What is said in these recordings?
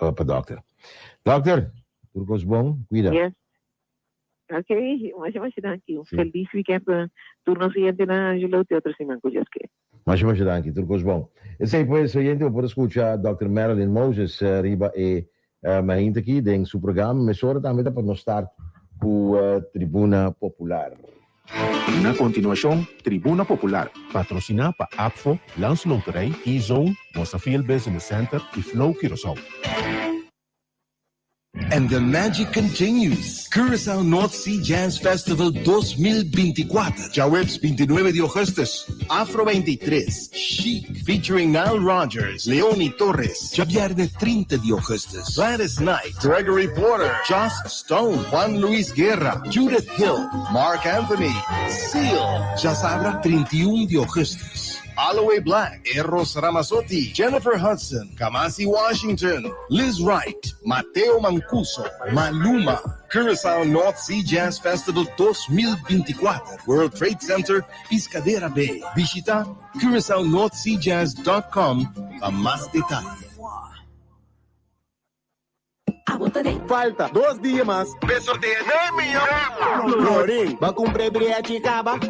Opa, doctor. Doctor, Turcos bom, cuida. Yes. Okay, muchas thank you. Sí. Feliz weekend. Turno siguiente na Angelo Teatro Simanco Jaske. Mas danke, Turcos bom. Esse aí foi oyente por escutar Dr. Marilyn Moses riba mahinta aqui em seu programa, mas agora também para nós estar com a Tribuna Popular. Na continuação, Tribuna Popular, patrocinada por APFO, Landsloterij, E-Zone, Mosafil Business Center e Flow Curaçao. And the magic continues. Curaçao North Sea Jazz Festival 2024. Jawebs 29 de Augustus. Afro 23. Chic. Featuring Nile Rodgers, Leonie Torres. Javier de 30 de Augustus. Gladys Knight. Gregory Porter. Joss Stone. Juan Luis Guerra. Judith Hill. Mark Anthony. Seal. Jasabra 31 de Augustus. Holloway Black, Eros Ramazzotti, Jennifer Hudson, Kamasi Washington, Liz Wright, Mateo Mancuso, Maluma, Curaçao North Sea Jazz Festival 2024, World Trade Center, Piscadera Bay. Visita CuraçaoNorthSeaJazz.com para más detalles. Falta 2 dias mais. Peso de 9 milhões. Lorin, vai cumprir brilha chicaba.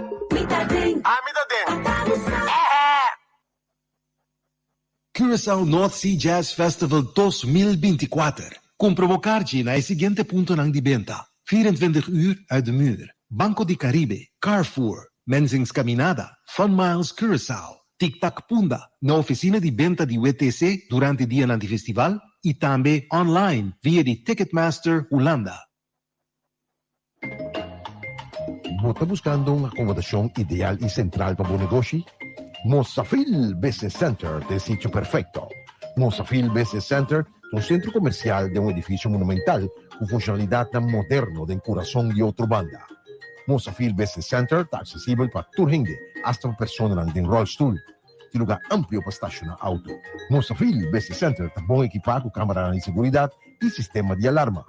Curaçao North Sea Jazz Festival 2024. Kom provocar-te na seguinte ponto ng dibenta. 24 uur uit de muur. Banco de Caribe, Carrefour, Menzings Caminada, Fun Miles Curaçao, Tic-Tac Punda, na oficina de venta de WTC durante o dia ng festival e também online via de Ticketmaster Holanda. Está buscando uma acomodação ideal e central para o negócio? Mosafil Business Center é o sítio perfeito. Mosafil Business Center é um centro comercial de um edifício monumental com funcionalidade moderna em coração de outra banda. Mosafil Business Center está acessível para todo mundo, hasta pessoas em rollstool, e lugar amplo para estacionar auto. Mosafil Business Center está bem equipado com câmera de segurança e sistema de alarma.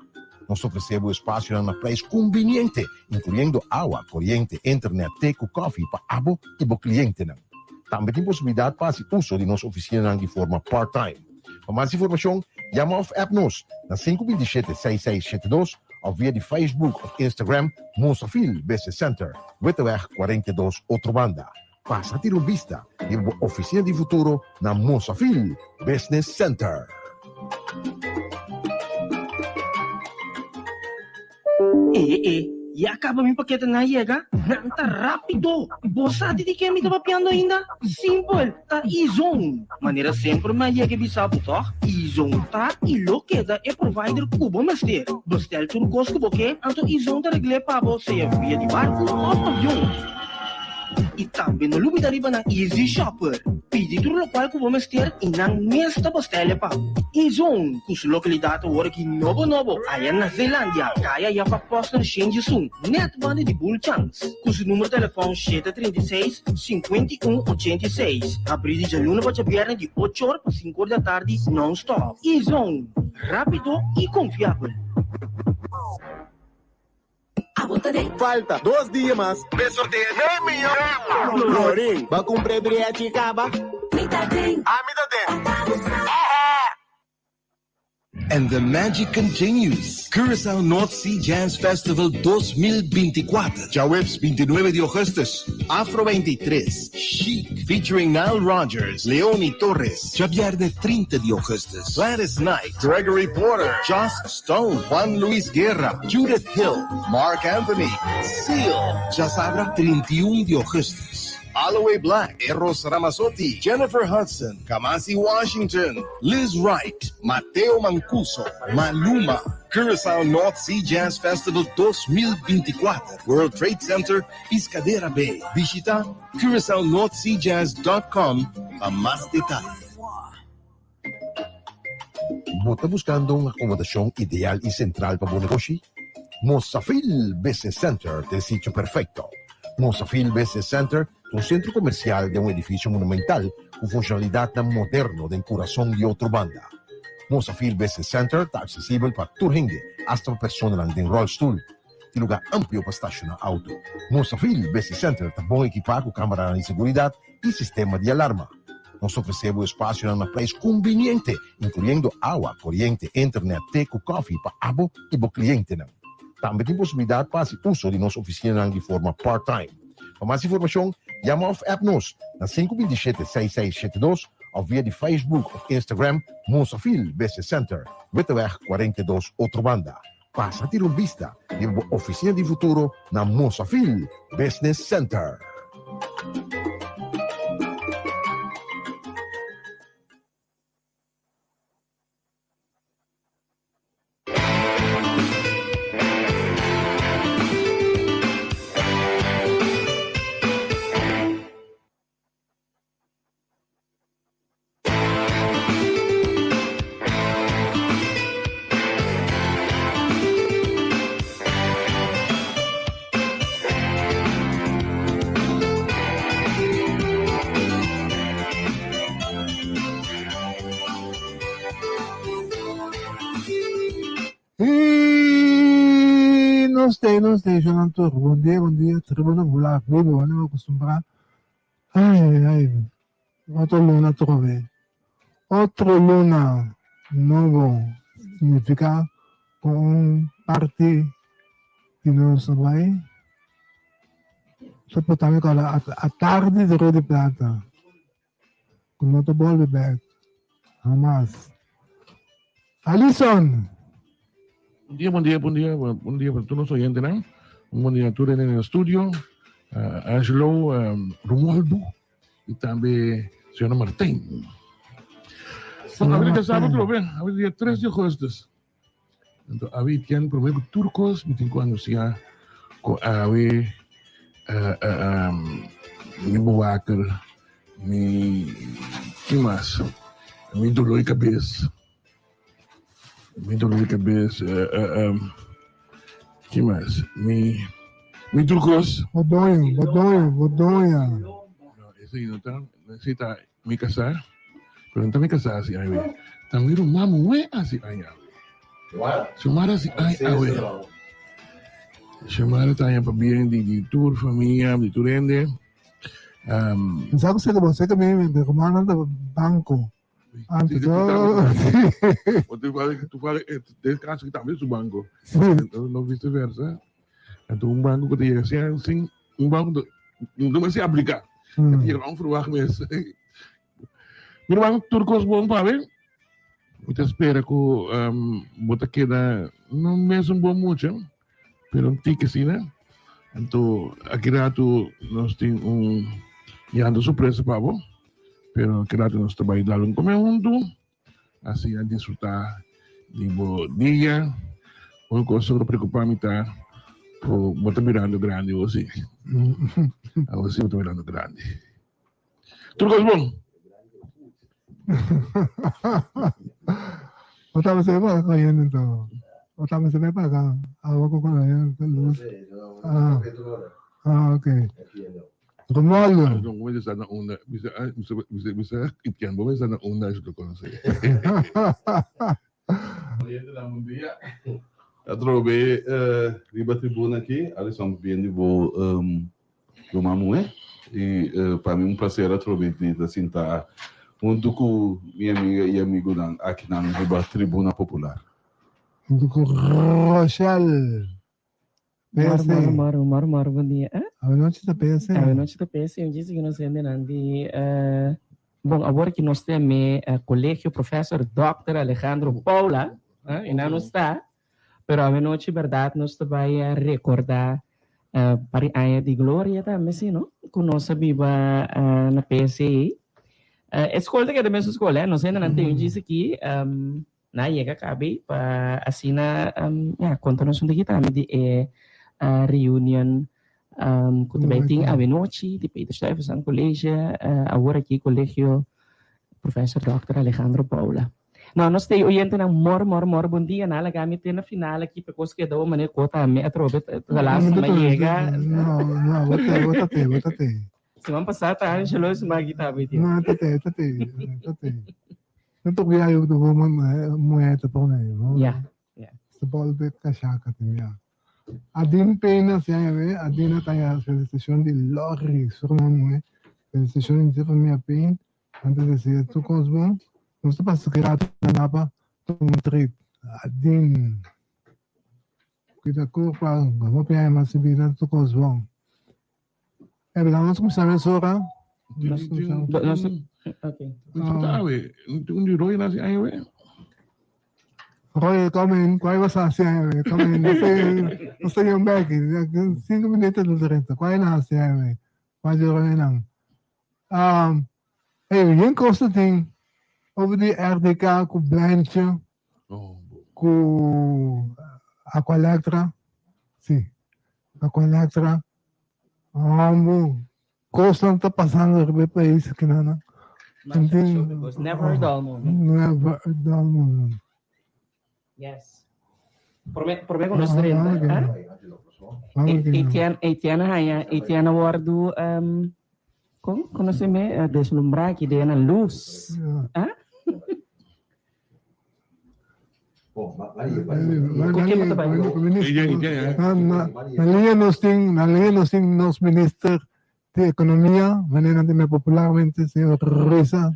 Nós oferecemos espaço a um preço conveniente, incluindo água, corrente, internet, teco, café para abo e para cliente. Também tem possibilidade para fazer uso de nossa oficina de forma part-time. Para mais informação, chama ou app-nos na 527-6672 ou via de Facebook ou Instagram Mosafil Business Center, Wetterweg 42, outra banda. Passa a ter uma vista de uma oficina de futuro na Mosafil Business Center. E acaba mi paquete na iega? Tá rápido! Bossa de que me tá papiando ainda? Simple, tá E-Zone. Maneira sempre mais iega bisabo, tá? E-Zone tá e lo queda é provider cubo master. Bestel turcos cubo que, anto E-Zone tá regle para você via de barco ou avião. E também no lugar da riba na Easy Shopper. Pedi tudo local que vamos ter e na mesma postela pa. E-Zone, cuja localidade agora aqui novo, aí na Zelândia. Kaya já para posta change soon. Net banda de Bull Chance. Cujo número de telefone 736-5186. Abrir de luna para viernes de 8 horas para 5 horas da tarde non-stop. E-Zone, rápido e confiável. Falta 2 dias mais. Peso de 9 milhões. Lorin, vai cumprir brilha chicaba. And the magic continues. Curaçao North Sea Jazz Festival 2024. Jawebs 29 de Augustus. Afro 23. Chic. Featuring Nile Rodgers, Leonie Torres. Javier de 30 de Augustus. Gladys Knight. Gregory Porter. Joss Stone. Juan Luis Guerra. Judith Hill. Mark Anthony. Seal. Jasabra 31 de Augustus. Holloway Black, Eros Ramazzotti, Jennifer Hudson, Kamasi Washington, Liz Wright, Mateo Mancuso, Maluma, Curaçao North Sea Jazz Festival 2024, World Trade Center, Piscadera Bay. Visita CuraçaoNorthSeaJazz.com para más detalles. Está buscando uma acomodação ideal e central para o negócio? Mosafil Business Center é o sítio perfeito. Mosafil Business Center é um centro comercial de um edifício monumental com funcionalidade moderna em coração de outra banda. Mosafil Business Center está acessível para todo mundo, hasta pessoas em rollstool, e lugar amplo para estacionar auto. Mosafil Business Center está bem equipado com câmera de segurança e sistema de alarma. Nós oferecemos espaço na preço conveniente, incluindo água, corrente, internet, teco, coffee para abo e para cliente. Também tem possibilidade para o uso de nossa oficina de forma part-time. Para mais informação, chama of app nos na 527-6672 ou via de Facebook ou Instagram Monsafil Business Center, Wittenweg 42 Outrobanda. Passa a ter uma vista de uma oficina de futuro na Monsafil Business Center. Não sei, João Antônio. Bom dia. Tribuna Bular, vivo, não acostumbrar. Ai, outra luna trove. Outra luna novo significa com parte que não se vai. Só também com a tarde de Rio de Plata. Com outro bolo de back. Jamás. Alison. Buen día para todos los oyentes, ¿no? Un buen día a todos en el estudio, Angelo, Romualdo y también señora Martín. Ahorita sábado lo ven, ahorita día 3 de agosto. Entonces, había quien promueve turcos, me tengo años ya, había mi buwaker, ¿qué más? Mi dolor de cabeza. Mi dolor de cabeza, ¿qué más? Mi turcos. Bodoya. No, ese no está, necesita mi casar, pero no está mi casar así, ahí ve. También un mamu, así, ahí, su madre así, ahí, ahí. Su madre está allá para bien, de tour, familia, de turende. Sabe que você também me comanda do banco. Antes, tú fales, del caso que también es un banco, no viceversa. Entonces un banco que te llega sin un banco, no me sé aplicar. Llega a un frubaje mes. Mira, banco turcos bom para ver. Muita espera que bota queda, no me es un bom mucho, pero un tique sí, ¿no? Entonces, aquí rato nos tiene un llamando sorpresa para vos. Pero que rato nós trabalhamos como junto, assim a disfrutar de bom dia. Uma coisa que preocupa-me tá, por botar mirando grande você. A você botar mirando grande. Tudo coisa bom? Botava você para cá então. Botava você para cá. Agora com a luz. Ok. Romualdo. Então, como ele está na onda, você itkan, como ele está na onda, eu conheço. Bom dia. Eu trouxe riba tribuna aqui, Alisson bem de boa do Mamue, e para mim prazer trouxe de sentar junto com minha amiga e amigo aqui na riba tribuna popular. Junto com Rochelle. Maro, bom dia. A noite da PS. A noite da PS, eu disse que nós andamos de... Bom, agora que nós temos o colégio professor Dr. Alejandro Paula, e não está, mas a noite, verdade, nós vai recordar para a área de glória também, sim, não? Que nós viva na PSI. Escola que é da mesma escola, nós ainda não temos isso aqui, na IEGA cabe, para assinar, conta-nos onde também de reunião que também tem a noite de Peter Stuyvesant Colégio, agora aqui colégio professor Dr. Alejandro Paula. Não, nós temos oyente na mor, bom dia, na kami tem na final aqui para conseguir dar uma cota a metro, galas na IEGA. Não, botate. Semana passada tá Angelo se magita beti. Não, tate. Não tô guiando do moeda por aí. Yeah. Se pode ver cachaca também. Adin pena se aí, adina tá a felicitação de Lori, só não é. Felicitação de família Pen, Antes de decir, tu cosmo, no se pasa que rato na napa, tu trip. Adin. Kita ko pa, gamo pa yung masibira tu cosmo. Hablamos con Samuel Sora. Okay. Sabe, un Roy na si Aywe. Roy, come, qual vai ser assim, come, não sei um back, 5 minutos do direito, qual é na assim, mas eu não. Yung kosten ting over die RDK com Blanche, com Aqualectra, sim, Aqualectra, costam tá passando no país que não. Never a dull moment. Never a dull moment. Yes. Por me con los 30. Etiana Wardu, conoceme deslumbrar que de na luz. Naliya nos minister de Economia, manera de popularmente señor Reza.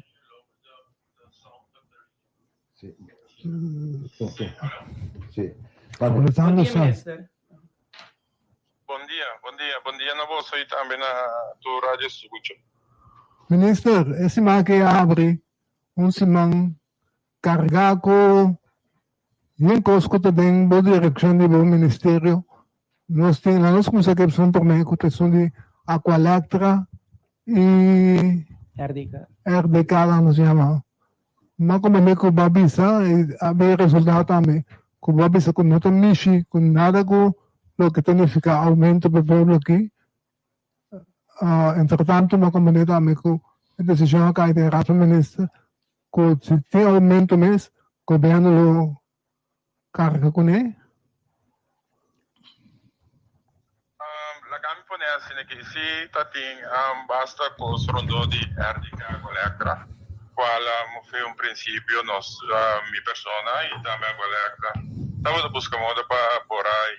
Sí. Bom dia, minister. Bom dia na voz aí também na tua rádio escucha. Minister, esse que abre simang cargaco yung cosco também boa direção do bom ministério. Nós temos como se que são por meio que são de Aqualectra e RDK lá nos chama. Mas como é que o babisa abre resultado também. Com o babisa com não tem mishi, com nada com lo que significa aumento do povo aqui. Entretanto, uma comunidade com a decisão que a raça ministra, com se tem aumento mês, o governo carga com ele. Lagami po niya sinigisi tating basta ko surundo di RDK Aqualectra. Qual foi princípio mi persona e também a Aqualectra. Estamos buscando para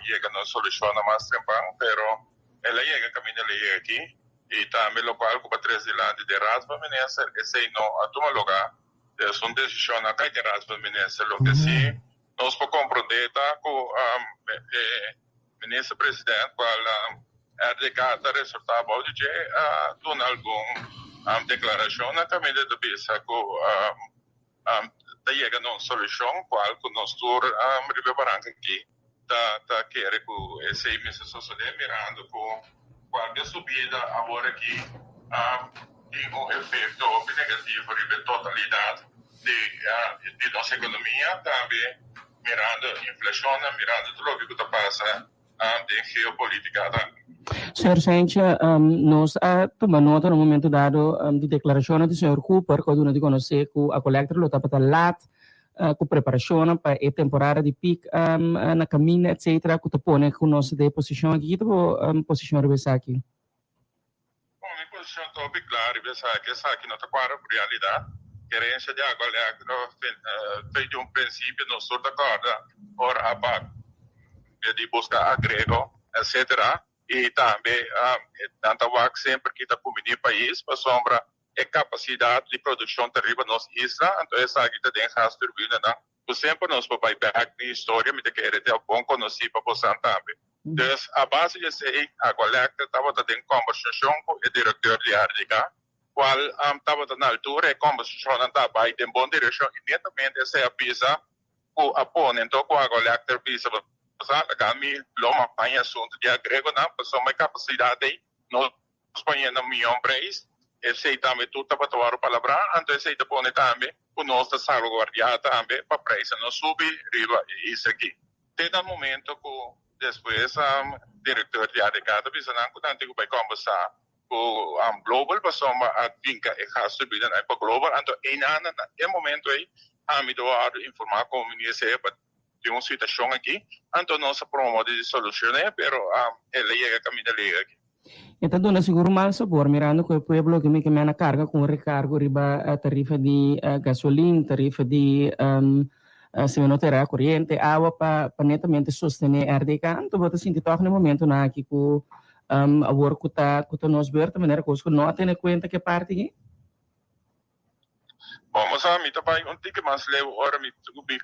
chegar a uma solução mais temprano, pero ela chega caminho ali aqui e também o qual com 3 de lá de raspa minister esse não a tomar lugar é uma decisão a cai de raspa minister lo que sim nós podemos compreender com ministro presidente qual RDK está resultado bom de dar algum declaração na caminho de bisa com chega a uma solução qual que nós todos reparamos aqui tá querer com esse ministro social mirando com qualquer subida agora aqui tem efeito negativo sobre a totalidade de nossa economia, também mirando a inflação, mirando tudo o que está passando de geopolítica. Senhor Sanchez, nós tomamos nota no momento dado de declaração do senhor Cooper, quando nós conhecemos que a Collector está para lá, com preparação para a temporada de pico na caminho, etc., que está pondo com nossa posição aqui, que posição de aqui? Bom, minha posição está bem clara, que essa aqui não está clara com a realidade. Querência de água fez de princípio, não sou de acordo, ora a de buscar agrego, etc., e também tanta vaca sempre que está comigo no país para sombra a capacidade de produção terrível nas islas, então essa aqui está dentro da turbina, né? Por sempre nós vamos back na história, me querer ter bom conhecido para você também. Então a base de ser a Aqualectra estava dentro conversação com o diretor de RDK, qual estava na altura a conversação estava em boa direção, imediatamente essa pisa o aponente com a Aqualectra pisa kami loma panha assunto de agrego na pessoa mais capacidade nós panha na minha empresa esse também tudo para tomar a palavra então esse também também o nosso salvaguardia também para preço não subir riba isso aqui tem um momento que depois diretor de ADK bisana que tanto que vai conversar com global pessoa a vinca e gasto bida na para global então em momento aí a me doar informar com o ministério de uma situação aqui, então nós promovemos de solucionar, pero ele chega a caminho dele aqui. Então, dona seguro mal sabor, mirando que o pueblo que me na carga com recargo riba a tarifa de gasolina, tarifa de se não terá corrente, água para netamente sostener a RDK, então você sentir toque no momento na aqui com a work que nós ver de maneira que não tem em conta que parte aqui? Vamos a mim também um tique mais leve hora me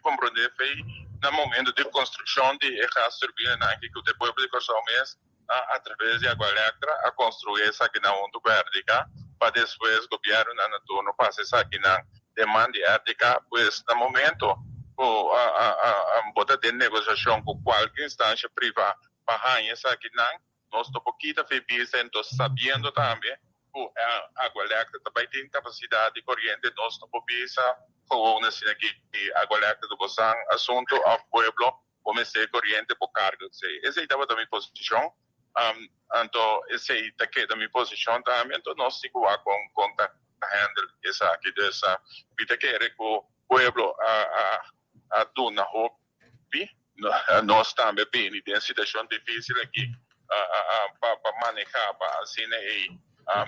compreender foi no momento de construção de essa turbina que o depois de construção mês através de água elétrica a construir essa aqui na onda vertical para depois o governo na turno passa essa aqui na demanda elétrica pues no momento botar de negociação com qualquer instância privada para essa aqui nós tô pouquinho feliz então sabendo também a água elétrica também tem capacidade de corrente nós tô pouquinho com assim aqui a água elétrica do Bosang assunto ao pueblo comecei corrente por carga esse estava da minha posição então esse daqui da minha posição também então nós temos com handle essa aqui dessa vida que é que o pueblo a dona hobby nós também bem em situação difícil aqui para manejar para assim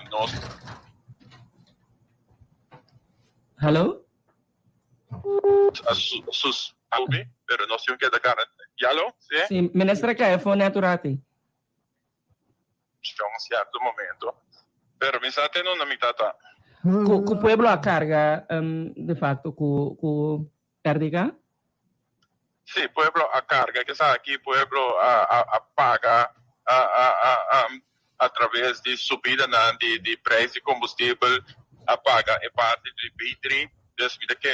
nós Hello? sus hobby pero nós temos que dar alô Sim, ministra que é fone aturati. Em um certo momento pero me está tendo uma mitad O pueblo a carga de facto com RDK? Sim, pueblo a carga, que está aqui, pueblo a paga através de subida de preço de combustível, a paga em parte de vidro, desde que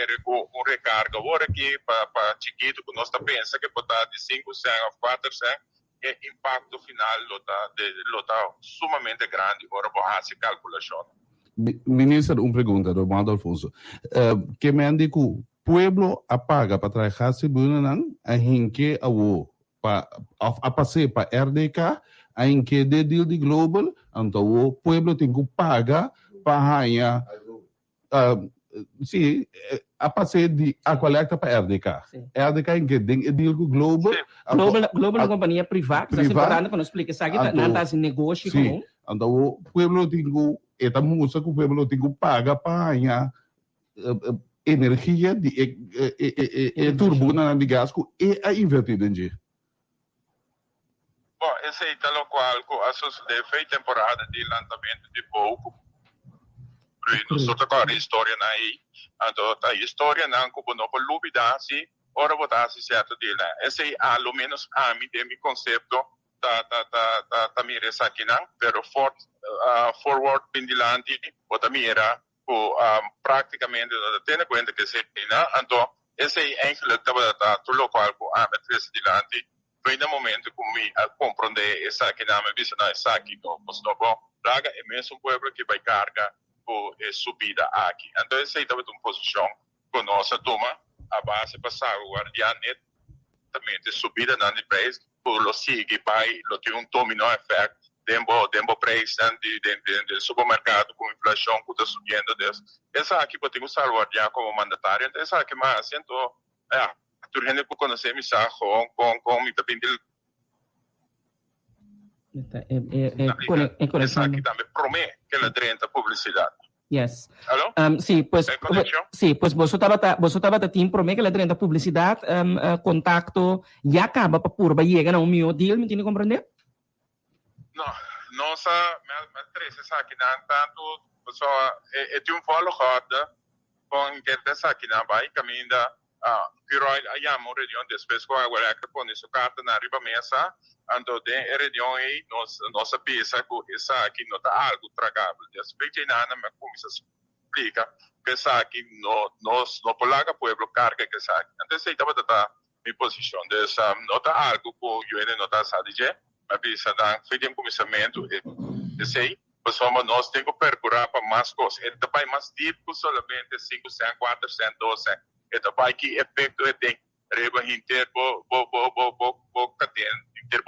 recarga. Agora aqui, para chiquito, que nós pensamos que pode estar de 5 cents a 4 cents, o impacto final está sumamente grande, agora para fazer calculação. Ministro, uma pergunta, Romano Alfonso. Que me andi que pueblo apaga para trabalhar se bunanang a hinke a passeio para RDK a hinke de deal de global então o pueblo tem que pagar para ganhar sim a passeio de a coleta para RDK RDK hinke de deal com global global companhia privada se importante para nos explicar isso aqui não está em negócio com então o pueblo tem que estamos que o pueblo tem que pagar para ganhar energia de turbina de gás que é invertida em dia. Bom, esse é o qual a sociedade fez temporada de lançamento de pouco. Nós tocamos a história aí, então a história não como não por dúvida se ora botar se certo de lá. Esse é ao menos a mim de meu conceito da mira essa aqui não, pero forward pendilante bota mira praticamente tendo em conta que se então esse é tudo o qual a matriz de lante vem no momento como compreender essa que não me visa essa aqui no bom praga é mesmo um pueblo que vai carga por subida aqui então esse estava uma posição com nossa toma a base para salvaguardar netamente subida na preço por lo sigue vai lo tem dominó effect tempo preço do supermercado com inflação que está subindo essa aqui pode usar salvaguardar como mandatário então essa aqui mais então tu gente que conhece me sa com me também essa aqui também promete que ela drena publicidade. Yes. Alô? Sí, pues vos estaba team promete que la trenta publicidade, contacto, já acaba para purba llega a meu deal, me tiene compreender? Nossa, me interessa essa aqui não tanto, pessoal, é um follow-up com que essa aqui não vai caminhando que aí a reunião depois com agora que põe sua carta na riba mesa, então de reunião aí nossa peça que essa aqui não está algo tragável, depois de nada me começa a explicar que essa aqui não polaga pueblo carga que essa aqui, então sei estava da minha posição dessa não está algo que eu ainda não está satisfeito mas bisa dan feeding começamento sei pessoal nós temos que percorrer para mais coisas e também mais deep que somente 5%, 4%, 12% e também que efeito tem reba interbo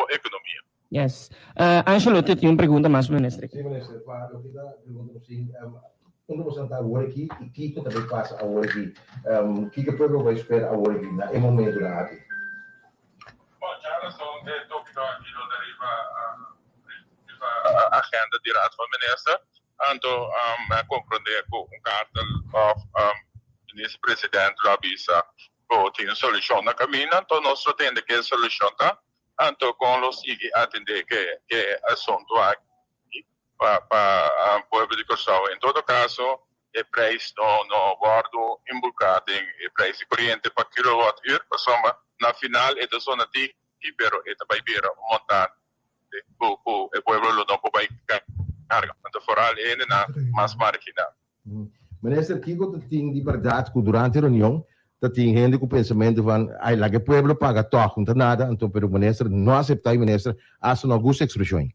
economia. Yes. Angelo, te tenho uma pergunta mais, ministro. Sim, ministro. Para o que dá pergunta assim, quando você está agora aqui e Kiko também passa agora aqui, que o povo vai esperar agora aqui na momento da aqui. Bom, já são de tópico aqui no a agenda direta do ministro, então a compreender com carta do ministro-presidente da Bisa, que tem solução na caminho, então nós temos que solução tá, então com os que atender que assunto aqui para o povo de Corsão. Em todo caso, e prijs no guardo invulcado e prijs corriente per kilowattuur, insomma, na final è da zona di pero è da bai bira montante e pueblo lo dopo bai carga, quanto foral è na mas marginal. Minister, Kiko, dat ting die verdade que durante a reunião, dat ting gente com o pensamento van, ai, lá que o pueblo paga toch, não nada, então, pero o minister não aceita, minister, essa não alguma expressão.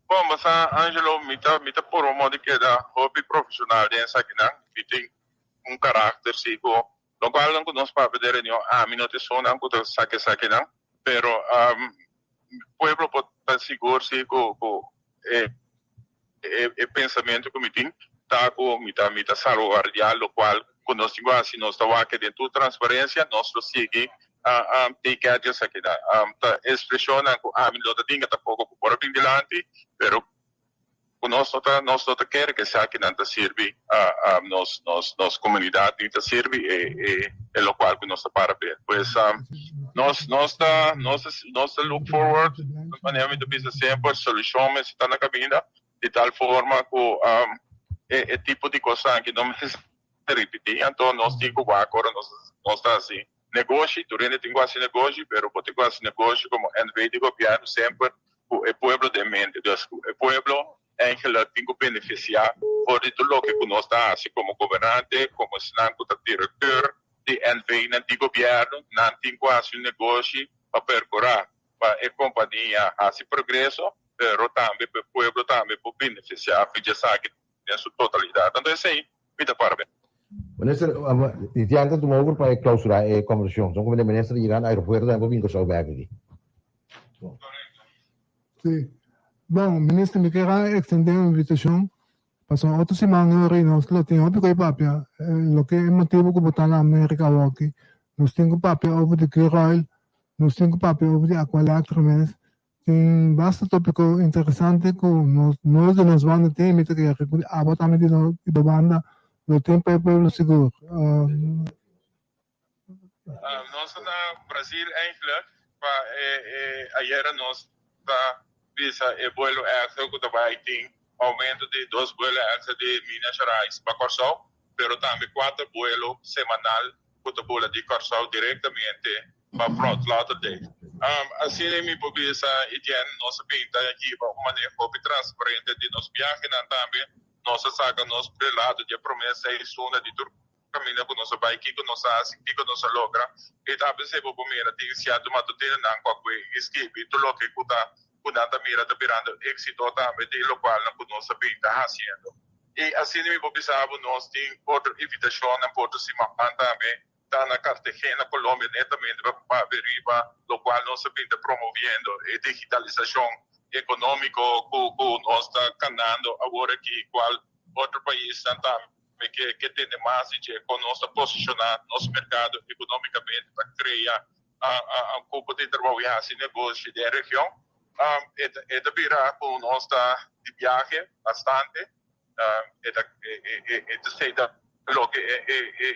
Bom, mas Angelo, mita por um modo que da hobby profissional dessa aqui não, tem caráter sigo, lo qual não nós para ver reunião, minuto só não que saque não, pero pueblo pode seguro sigo e pensamento que me tem, tá com mita salvaguardar, lo qual quando nós igual se nós está aqui dentro transparência, nós lo sigue take out essa aqui da expressão que minuto tinha tá pouco por bem delante, pero nós não quer que essa aqui não sirve nos comunidade não sirve e lo qual que nós para ver, pois nós look forward de maneira de pensar sempre soluções está na caminho de tal forma que tipo de coisa que não se repetir, então nós temos que agora nós está assim negócio, durante tem quase negócio, pero pode quase negócio como em vez de governo sempre o pueblo de mente, o pueblo eigenlijk tem que beneficiar por tudo o que nós está assim como governante, como senão como diretor de NV de governo, não tem quase negócio para percorrer para a companhia assim progresso, pero também o pueblo também pode beneficiar, já sabe em sua totalidade. Então isso aí, muito parabéns. Minister, die aantal te mogen para clausurar a conversação. Então, como o minister chegar no aeroporto, eu vou vir com o seu bag aqui. Sim. Bom, ministro, me quero extender a invitação para outra semana nós que tem outro papel, o que é motivo que botar na América aqui. Nós temos papel over de Kirol, nós temos papel over de Aqualectromes. Tem bastante tópico interessante que nós vamos ter, me que a botar me de banda no tempo é pueblo seguro. Nós na Brasil eigenlijk, ayer nós está visa e vuelo aéreo que também tem aumento de 2 vuelos aéreos de Minas Gerais para Corsal, pero também 4 vuelos semanal que vola de Corsal diretamente para Front Lauderdale. Assim me pubisa e tem nossa pinta aqui uma maneira transparente de nos viagens também. Nós sacamos lado de promessa e suna de tudo caminho que nós vai que nós assim que nós logra e também se vou primeiro tem se a tomar tudo não com que esquipe tudo que cuidado mira tá virando êxito também de lo qual não nós está fazendo e assim me observo nós tem outra invitação na Porto Simão também tá na Cartagena Colômbia netamente para verificar lo qual nós está promovendo e digitalização econômico que nós está ganhando agora que qual outro país também que tem mais de como nós está posicionando nosso mercado economicamente para criar um pouco de trabalho assim negócio da região é da virar com nós está de viagem bastante é da sei da lo que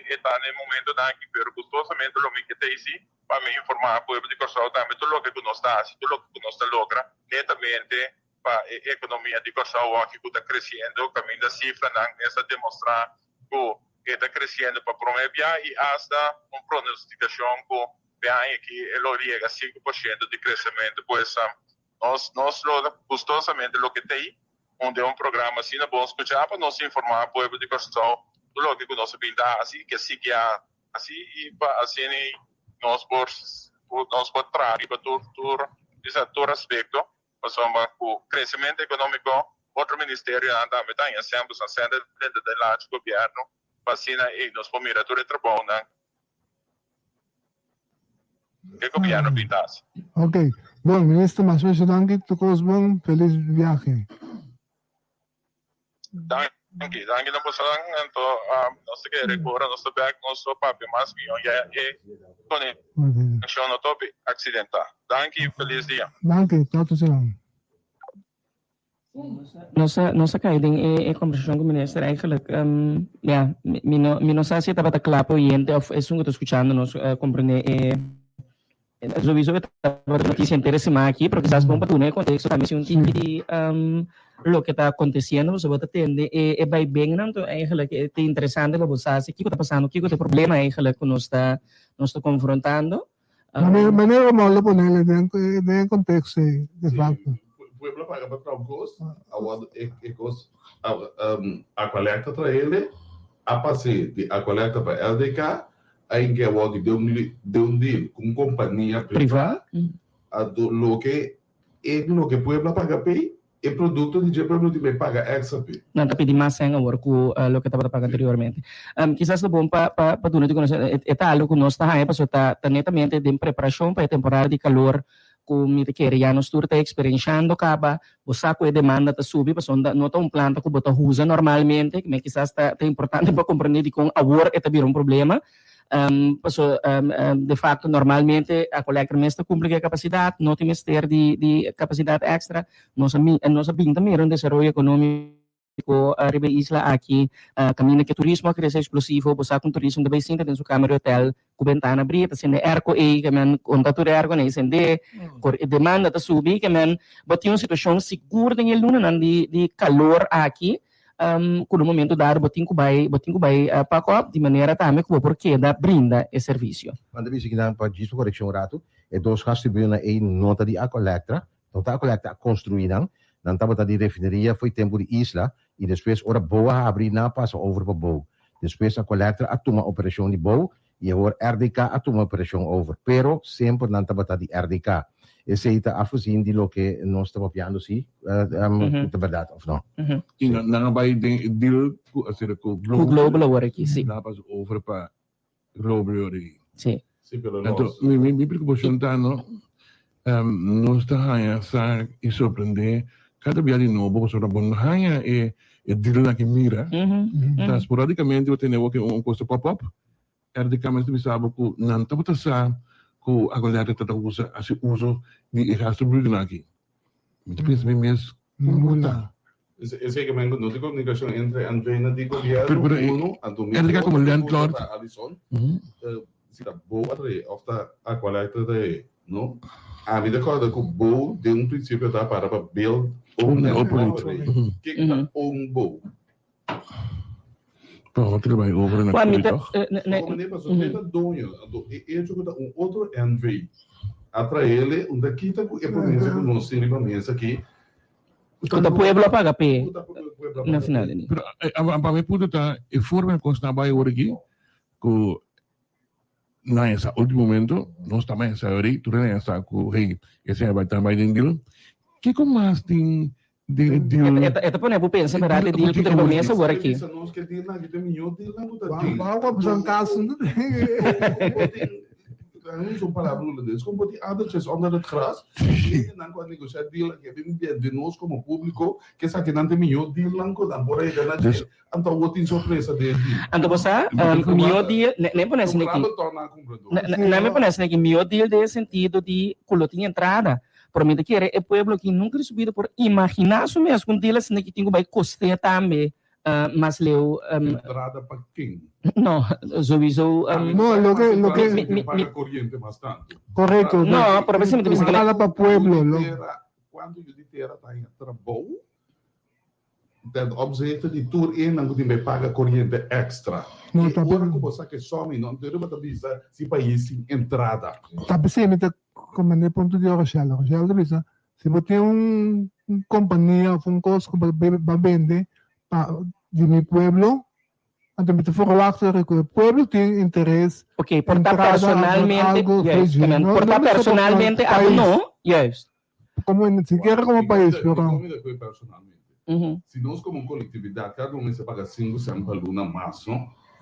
está no momento aqui pero gostosamente lo que tem sim para me informar pueblo de Corsal também tudo o que nós está tudo o que nós está logra netamente para a economia de Corsal aqui que está crescendo caminho da cifra nessa demonstrar que está crescendo para promover e hasta uma pronosticação que bem aqui ele chega a 5% de crescimento pois nós gostosamente lo que tem onde programa assim bom escutar para nós informar pueblo de Corsal tudo o que nós pintar assim que siga assim e assim nós por trás para todo aspecto passamos o crescimento econômico outro ministério também está sempre sendo dentro do lado do governo vacina e nós pomos todo o trabalho né que o governo pintasse. Ok, bom, ministro, mas vejo que tu bom, feliz viagem. Danke na posadan então nós que recora nosso back nosso papel mais milhão já conexão no top acidental. Danke, feliz dia. Danke, todo sila. Nossa kaiding conversação com o ministro eigenlijk mi no sé si estaba claro oyente of es un que escuchando nos comprende Sowieso esta notícia interessante aqui, porque quizás bom para tu, né, contexto também se um tipo de lo que está acontecendo, você pode entender, é bem bem, não, então eigenlijk é interessante para você, o que está passando, o que é o problema eigenlijk que nós está confrontando. Maneira como ela põe ele dentro contexto de facto. Pueblo paga para troncos, a coleta para ele, a passeio de a coleta para LDK, aí que é o que deu deal com companhia privada, a do lo que Pueblo paga pay, e produto de Pueblo também paga extra pay. Não, tapi di masa yang awar ku lo que estava pagando anteriormente. Quizás bom para tudo que nós é algo que nós está aí para netamente de preparação para a temporada de calor kung kaya nos tur ta experienciando kaba usa ko demanda ta subi pa sonda nota un planta ko bota husa normalmente que quizás ta importante para compreender de com awar eta bir um problema de facto normalmente a coleta mesta cumpre a capacidade não tem mister de capacidade extra nós binta meron desarrollo econômico arriba isla aqui caminho que turismo cresce explosivo buscar com turismo também sinta dentro do câmara hotel com ventana aberta sendo erco e que man contato erco nem sende por demanda tá subir que man bati uma situação segura tem ele não de calor aqui com no momento dado botin ku bay paco de maneira também que porque da brinda e serviço quando vi que não pode isso correção rato é dos gastos e nota de acoleta nota acoleta construída não estava de refineria foi tempo de isla e depois ora boa abrir na passa over para boa depois a coleta a tomar operação de boa e agora RDK a tomar operação over pero sempre não estava de RDK esse está a fazer de lo que nós estamos piando sim é verdade ou não e não vai deal com global agora aqui sim dá para over para global aqui sim então me preocupação tá não nós está aí e surpreender cada vez de novo sobre a bonanha e deal na que mira então esporadicamente eu tenho que coisa pop-up RDK mas tu sabe que não está botando que a galera está usando esse uso de gasto bruto aqui então pensa bem mesmo esse é que me não tem comunicação entre a antena de governo RDK como landlord Alison se dá boa atrás a qualidade não a vida cada que boa de princípio dá para build que é bom Pronto, vai over na corrida. Outro NV. Atra ele, onde quita que é província que nós temos aqui. O Pueblo paga P na final. Para mim, puto tá, e forma que nós vai agora aqui, que nesse último momento, nós também sabemos, tu não sabe que, hey, esse vai também dentro. Que como mais tem Eta pun aku pensa berada di kita começa agora aqui. Vamos fazer um caso. Não são palavras deles, como pode aderir onder het gras. Não quando negociar deal que vem de nós como público que sabe que não tem melhor deal não quando por aí da gente. Então o tem surpresa dele. Então você melhor deal nem por nesse aqui. Não me parece que melhor deal de sentido de colocar entrada. Promete que é pueblo que nunca subido por imaginar isso mesmo com deles que tem que custear também mas leu entrada para quem não sowieso no lo que paga corriente bastante correto no por exemplo você fala para pueblo quando eu de terra tá em trabalho dat opzichte die tour in dan moet je paga corriente extra não tá bem como você que some não deve para visa se país entrada tá bem como no ponto de Rochelle dice, se você tem companhia ou coisa que vai vender de meu pueblo, então me verwachten que o pueblo tem interesse. Ok, portar personalmente, portar personalmente a não, yes. Como nem sequer como país, pero se nós como coletividade, cada um se paga 5 centavos na massa,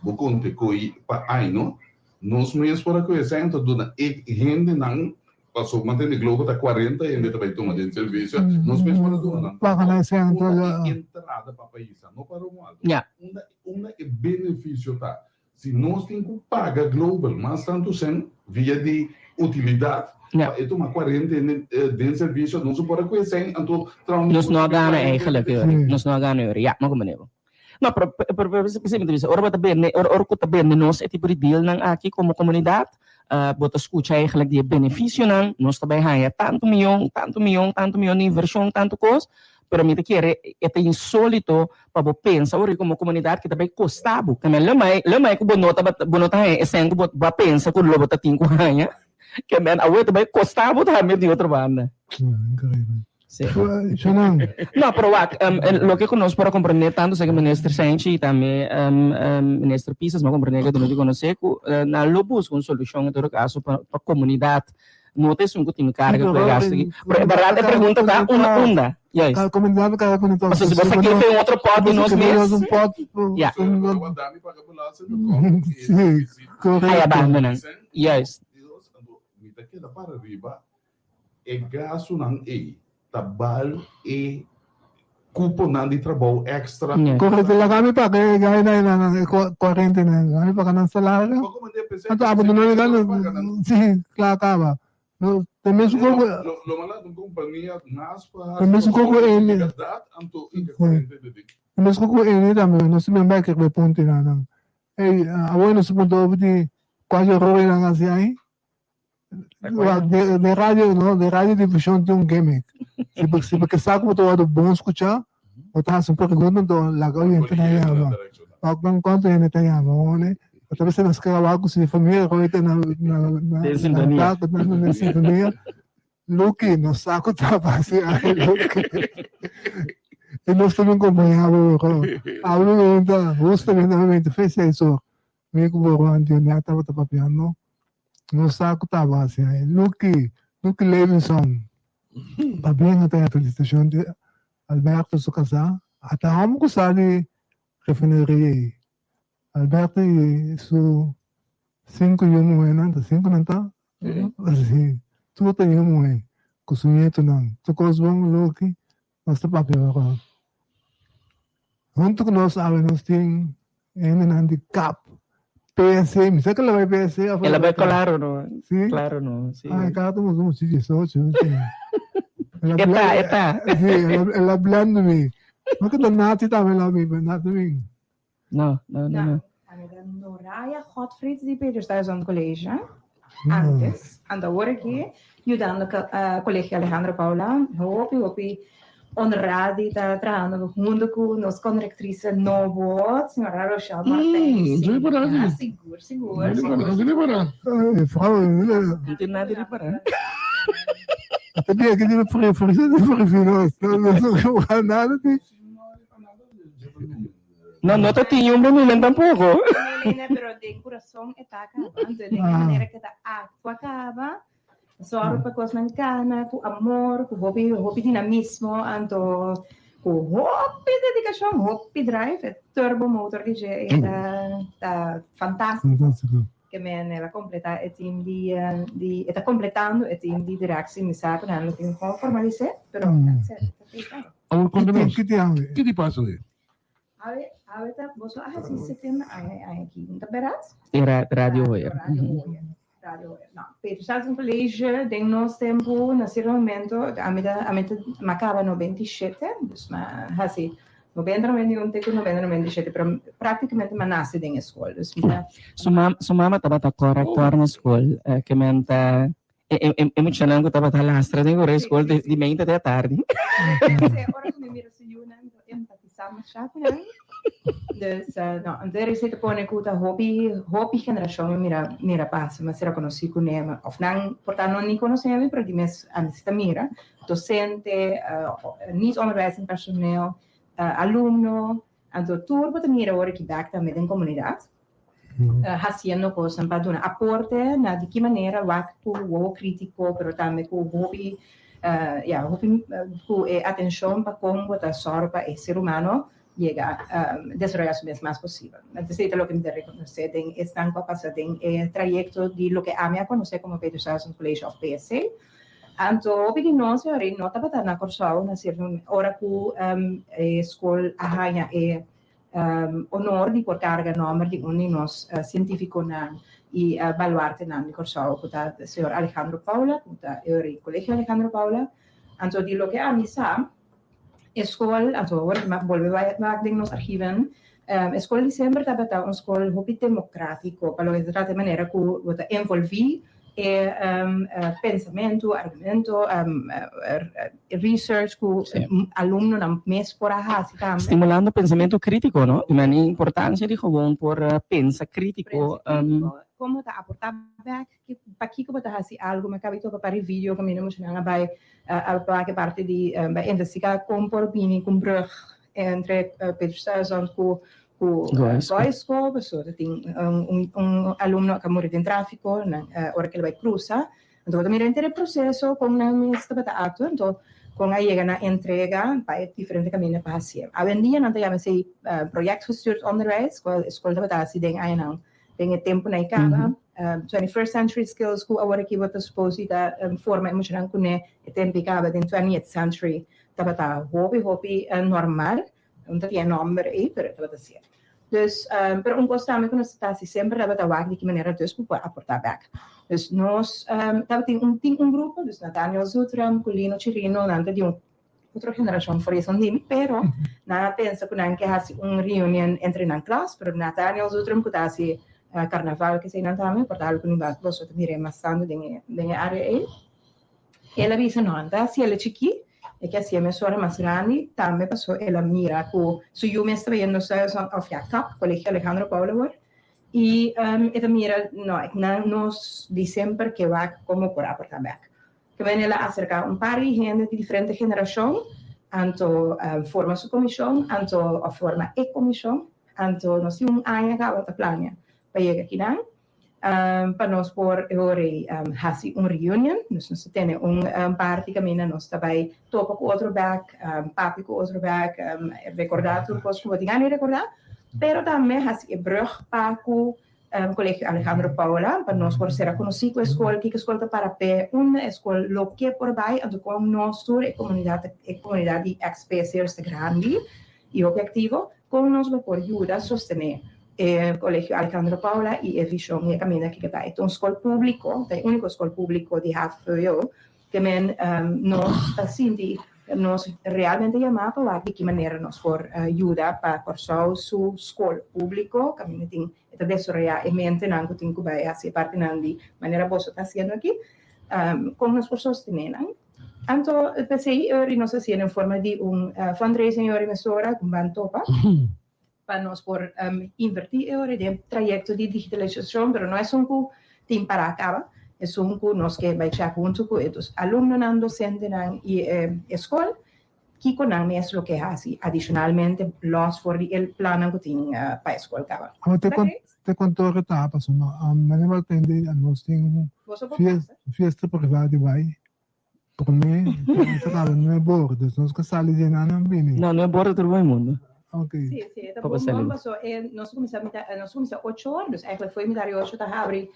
vou contar que para ano, nós mesmos para conhecer então dona e rende não passou mantendo o globo tá 40 e ainda também toma de serviço nós mesmos para dona paga na entrada para país não para o mal uma é benefício tá se nós tem que pagar global mas tanto sem via de utilidade e toma 40 de serviço não se pode conhecer então nós não ganha eigenlijk nós não ganha ja maar como No, pero specificamente, ora ko tabi nós é tipo de deal ng aqui como comunidade, bota escuta eigenlijk die benefício não, nós também ganha tanto milhão de inversão, tanto coisa, pero me te quer é insólito para pensar ora como comunidade que também costava, que me lama que bonota é sem que ba pensa que lobo tá tinco ganha, que men awe também costava também de outra banda. Incrível. Sí. Isso não. No, pero lo que conozco para compreender tanto sei que o ministro Senchi e também ministro Pisas, mas compreender que tu não te conhece, na lo busca uma solução em todo caso para a comunidade. Não tem um que carga que gasto aqui. Barata pergunta tá uma. Yes. A comunidade cada conectado. Se você quer ter outro pote nós mesmos. Um pote. Yeah. Sim, correto. Aí abandonam. Yes. Para riba, é gasto não é. Tabal e cuponan de trabalho extra. Correto lá kami pa kaya gaya na 40 na kami pa kanang salário. Ato abo na gano si klaka ba. No, também suko lo mala ng kompanya naspa. Também suko ko ele. Também suko ko ele também no se member que ponte na nang. Bueno se ponto obti quase roe na kasi aí. De rádio, não, de rádio difusão tem gimmick. Se porque sabe como todo bom escutar, ou tá sempre perguntando lá que eu entendo aí, não. Algum conto eu entendo aí, né? Talvez se nas caras se família roita na sintonia. Lucky, no saco tava assim, aí Lucky. E nós também acompanhamos, hablo ainda, justamente fez isso. Me cobrou antes, né? Tava papiando. No saco tava assim, aí Lucky Levinson. Papiando até a felicitação de Alberto Sucasa. Até vamos gostar de refineria. Alberto e su 5 anos, não, 5 não tá? Assim, tudo tem um cozinheiro não. Tu coisa bom, Lucky, nós tá papiando. Junto com nós, nós temos ainda de cap. PSC, me sabe que ela vai PSC? Ela vai claro, não? Sim? Claro, não. Sim. Ah, cada um como se diz, ótimo. Eta. Sim, ela hablando-me. Mas que tá nati também lá, nati. Não. Raya Godfried die Peters thuis aan het college. Antes. En dan word ik hier. Ajudando o colégio Alejandro Paula. Hopi. Honradi está trabajando junto con nos conrectrices Novo, señora Rochelle Martins. Seguro. Não tem nada de reparar. Até que ele não nada. Não te tinha momento tampoco. Pero de coração está acabando. De maneira que a água acaba. Só para coisas mancana, com amor, com hobby dinamismo, anto com hobby dedicação, hobby drive, é turbo motor que já está fantástico. Que ela completa o time está completando o time de direção, me sabe, não tem como formalizar, pero ¿Qué te pasa? Ahorita vos haces esse tema aqui, não está barato? Radio. No, Pedro Salles no colégio, tem nosso tempo, nesse momento, a meta acaba no 27, mas assim, 90, 91, 90, 97, pero praticamente nasce em escola. Sumama estava corretor na escola, que menta é muito chanang ko estava lastra na escola de meia até tarde. Agora que me miro se eu não empatizamos já com ele. Dus, er is het pone kuta hobby generação mira passa, mas será conhecido com ele, ou não, portanto não nem conhecemos, porque mas antes mira, docente, niet onderwijs personeel, aluno, então tudo para mira agora que back também em comunidade, fazendo coisas para dar aporte, na de que maneira o crítico, pero também com hobby, com atenção para como botar sorte para o ser humano llega a desarrollar su vida más posible. Entonces, lo que me reconoce están pasando en el trayecto de lo que a mí conoce como Pedro Salles College of PSC. Anto, porque no se hará nota para na corso na ser ora ku school ahanya honor di portarga nombre di uninos científico na y baluarte na di corso kuta señor Alejandro Paula, kuta el colegio Alejandro Paula. Anto, di lo que a mí sa escola, also volve wij nos archieven, escola de sempre está uma escola muito democrático, para que trata de maneira que você envolver pensamento, argumento, research que aluno não mês por a Estimulando pensamento crítico, ¿no? Y la importancia de gewoon por pensar crítico. Como está aportar back, para que você fazer algo, mas acabei de para o vídeo que me emocionava by a parte de investigar como por bem com brug entre Pedro Stuyvesant com Goiesco, pessoa tem aluno que morre em tráfico, na hora que ele vai cruzar, então também entra o processo com na mista para ato, então com a chega na entrega vai diferente caminho para fazer. Hoje em dia não tem a ser projeto gestuurd onderwijs, com a escola para assim tem aí não tem tempo na casa, 21st century skills que agora que você expõe da forma emocional que né tempo casa em 20th century tá hobby normal, não tem nome aí para fazer. Dus, pero gostamos que nós está sempre a trabalhar de que maneira dus para aportar back. Dus nós tem grupo, dus Nathaniel Zutram, Colino Chirino, nada de outra geração for isso nome, pero na pensa que não que hace reunião entre na classe, pero Nathaniel Zutram que hace carnaval que se não também, por tal que não vai você também bastante de área aí. Ela visa não, tá? Se ela chiqui e que assim a sua mais grande também passou ela mira com so eu me estava indo só ao FIACAP, Colégio Alejandro Paulo e ela mira não nos de sempre que vai como por aportar back que vem ela acerca par de gente de diferente geração anto forma sua comissão anto a forma e comissão anto nós temos ano que vai planear para chegar aqui não para nós por agora fazer reunião, nós temos parte que nós também topa com outro back, papi com outro back, recordar tudo que eu tinha recordar, pero também fazer brug para o Colégio Alejandro Paula, para nós por ser conhecido com a escola, que a escola para pé, uma escola local por aí, onde com nós toda a comunidade de ex-PCers grande e objetivo, com nós por ajuda a sostener Colégio Alejandro Paula e a visão e a caminho que vai. Então, escola público, a única escola público de Hafeu, que nós assim nós realmente chamamos para de que maneira nós por ajuda para cursar sua escola público, caminho tem esta desarrollar e mente não que tem que vai fazer parte não de maneira você está fazendo aqui, como nós por sostener. Então, pensei e nós fazendo em forma de fundraising e emissora com bantopa. Para nós por invertir agora em trajeto de digitalização, mas não é só que tem para acabar, é só que nós que vai chegar junto com os alunos, docentes e escola, que com a mesma que faz adicionalmente los for o plano que tem para a escola acabar. Te contou que tá passando, a maneira atende nós tem fiesta privada vai. Por mim, não é bordo, nós que saímos de não bem. Não é bordo do mundo. Okay. Sì, nós começamos 8 horas, eigenlijk foi mitari 8 da abre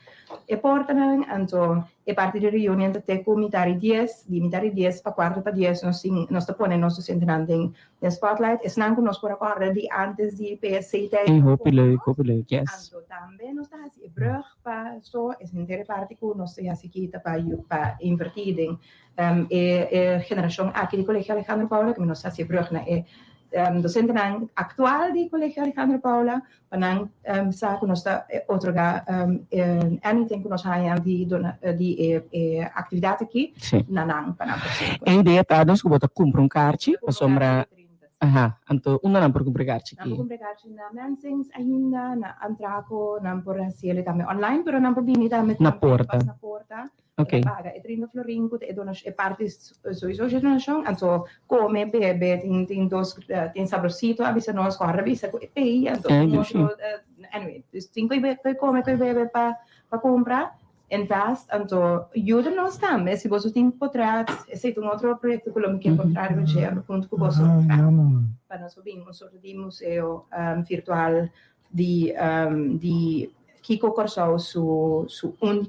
e portam, então e parte da reunião até com mitari 10, de mitari 10 para quarto para 10, nós te põe nós sentando em spotlight, es não que nós por acordar de antes de PSC hopelijk, yes. Então também nós está assim, brug para só, es inteira parte que nós tem assim que para invertir em geração aqui do Colégio Alejandro Paula, que nós assim brug na docente actual do Colégio Alejandro Paula, para saber que nós está otorgar anything que nós temos de atividade aqui, não para a ideia é nós que bota comprar carte para sombra. Então não por comprar carte aqui. Não comprar carte na Mansings ainda, na Antraco, não por receber também online, pero não por vir também na porta. Okay. Paga e 30 florin e parte sowieso donação, então come bebe tem saborcito, avisa nós com a revista com EPI, então anyway, dus tem que come que bebe para comprar, invest, então ajuda nós também, se você tem contrato, se tem outro projeto que eu quero encontrar com você, ponto que você para nós vir sorte de museu virtual de Kiko cursou su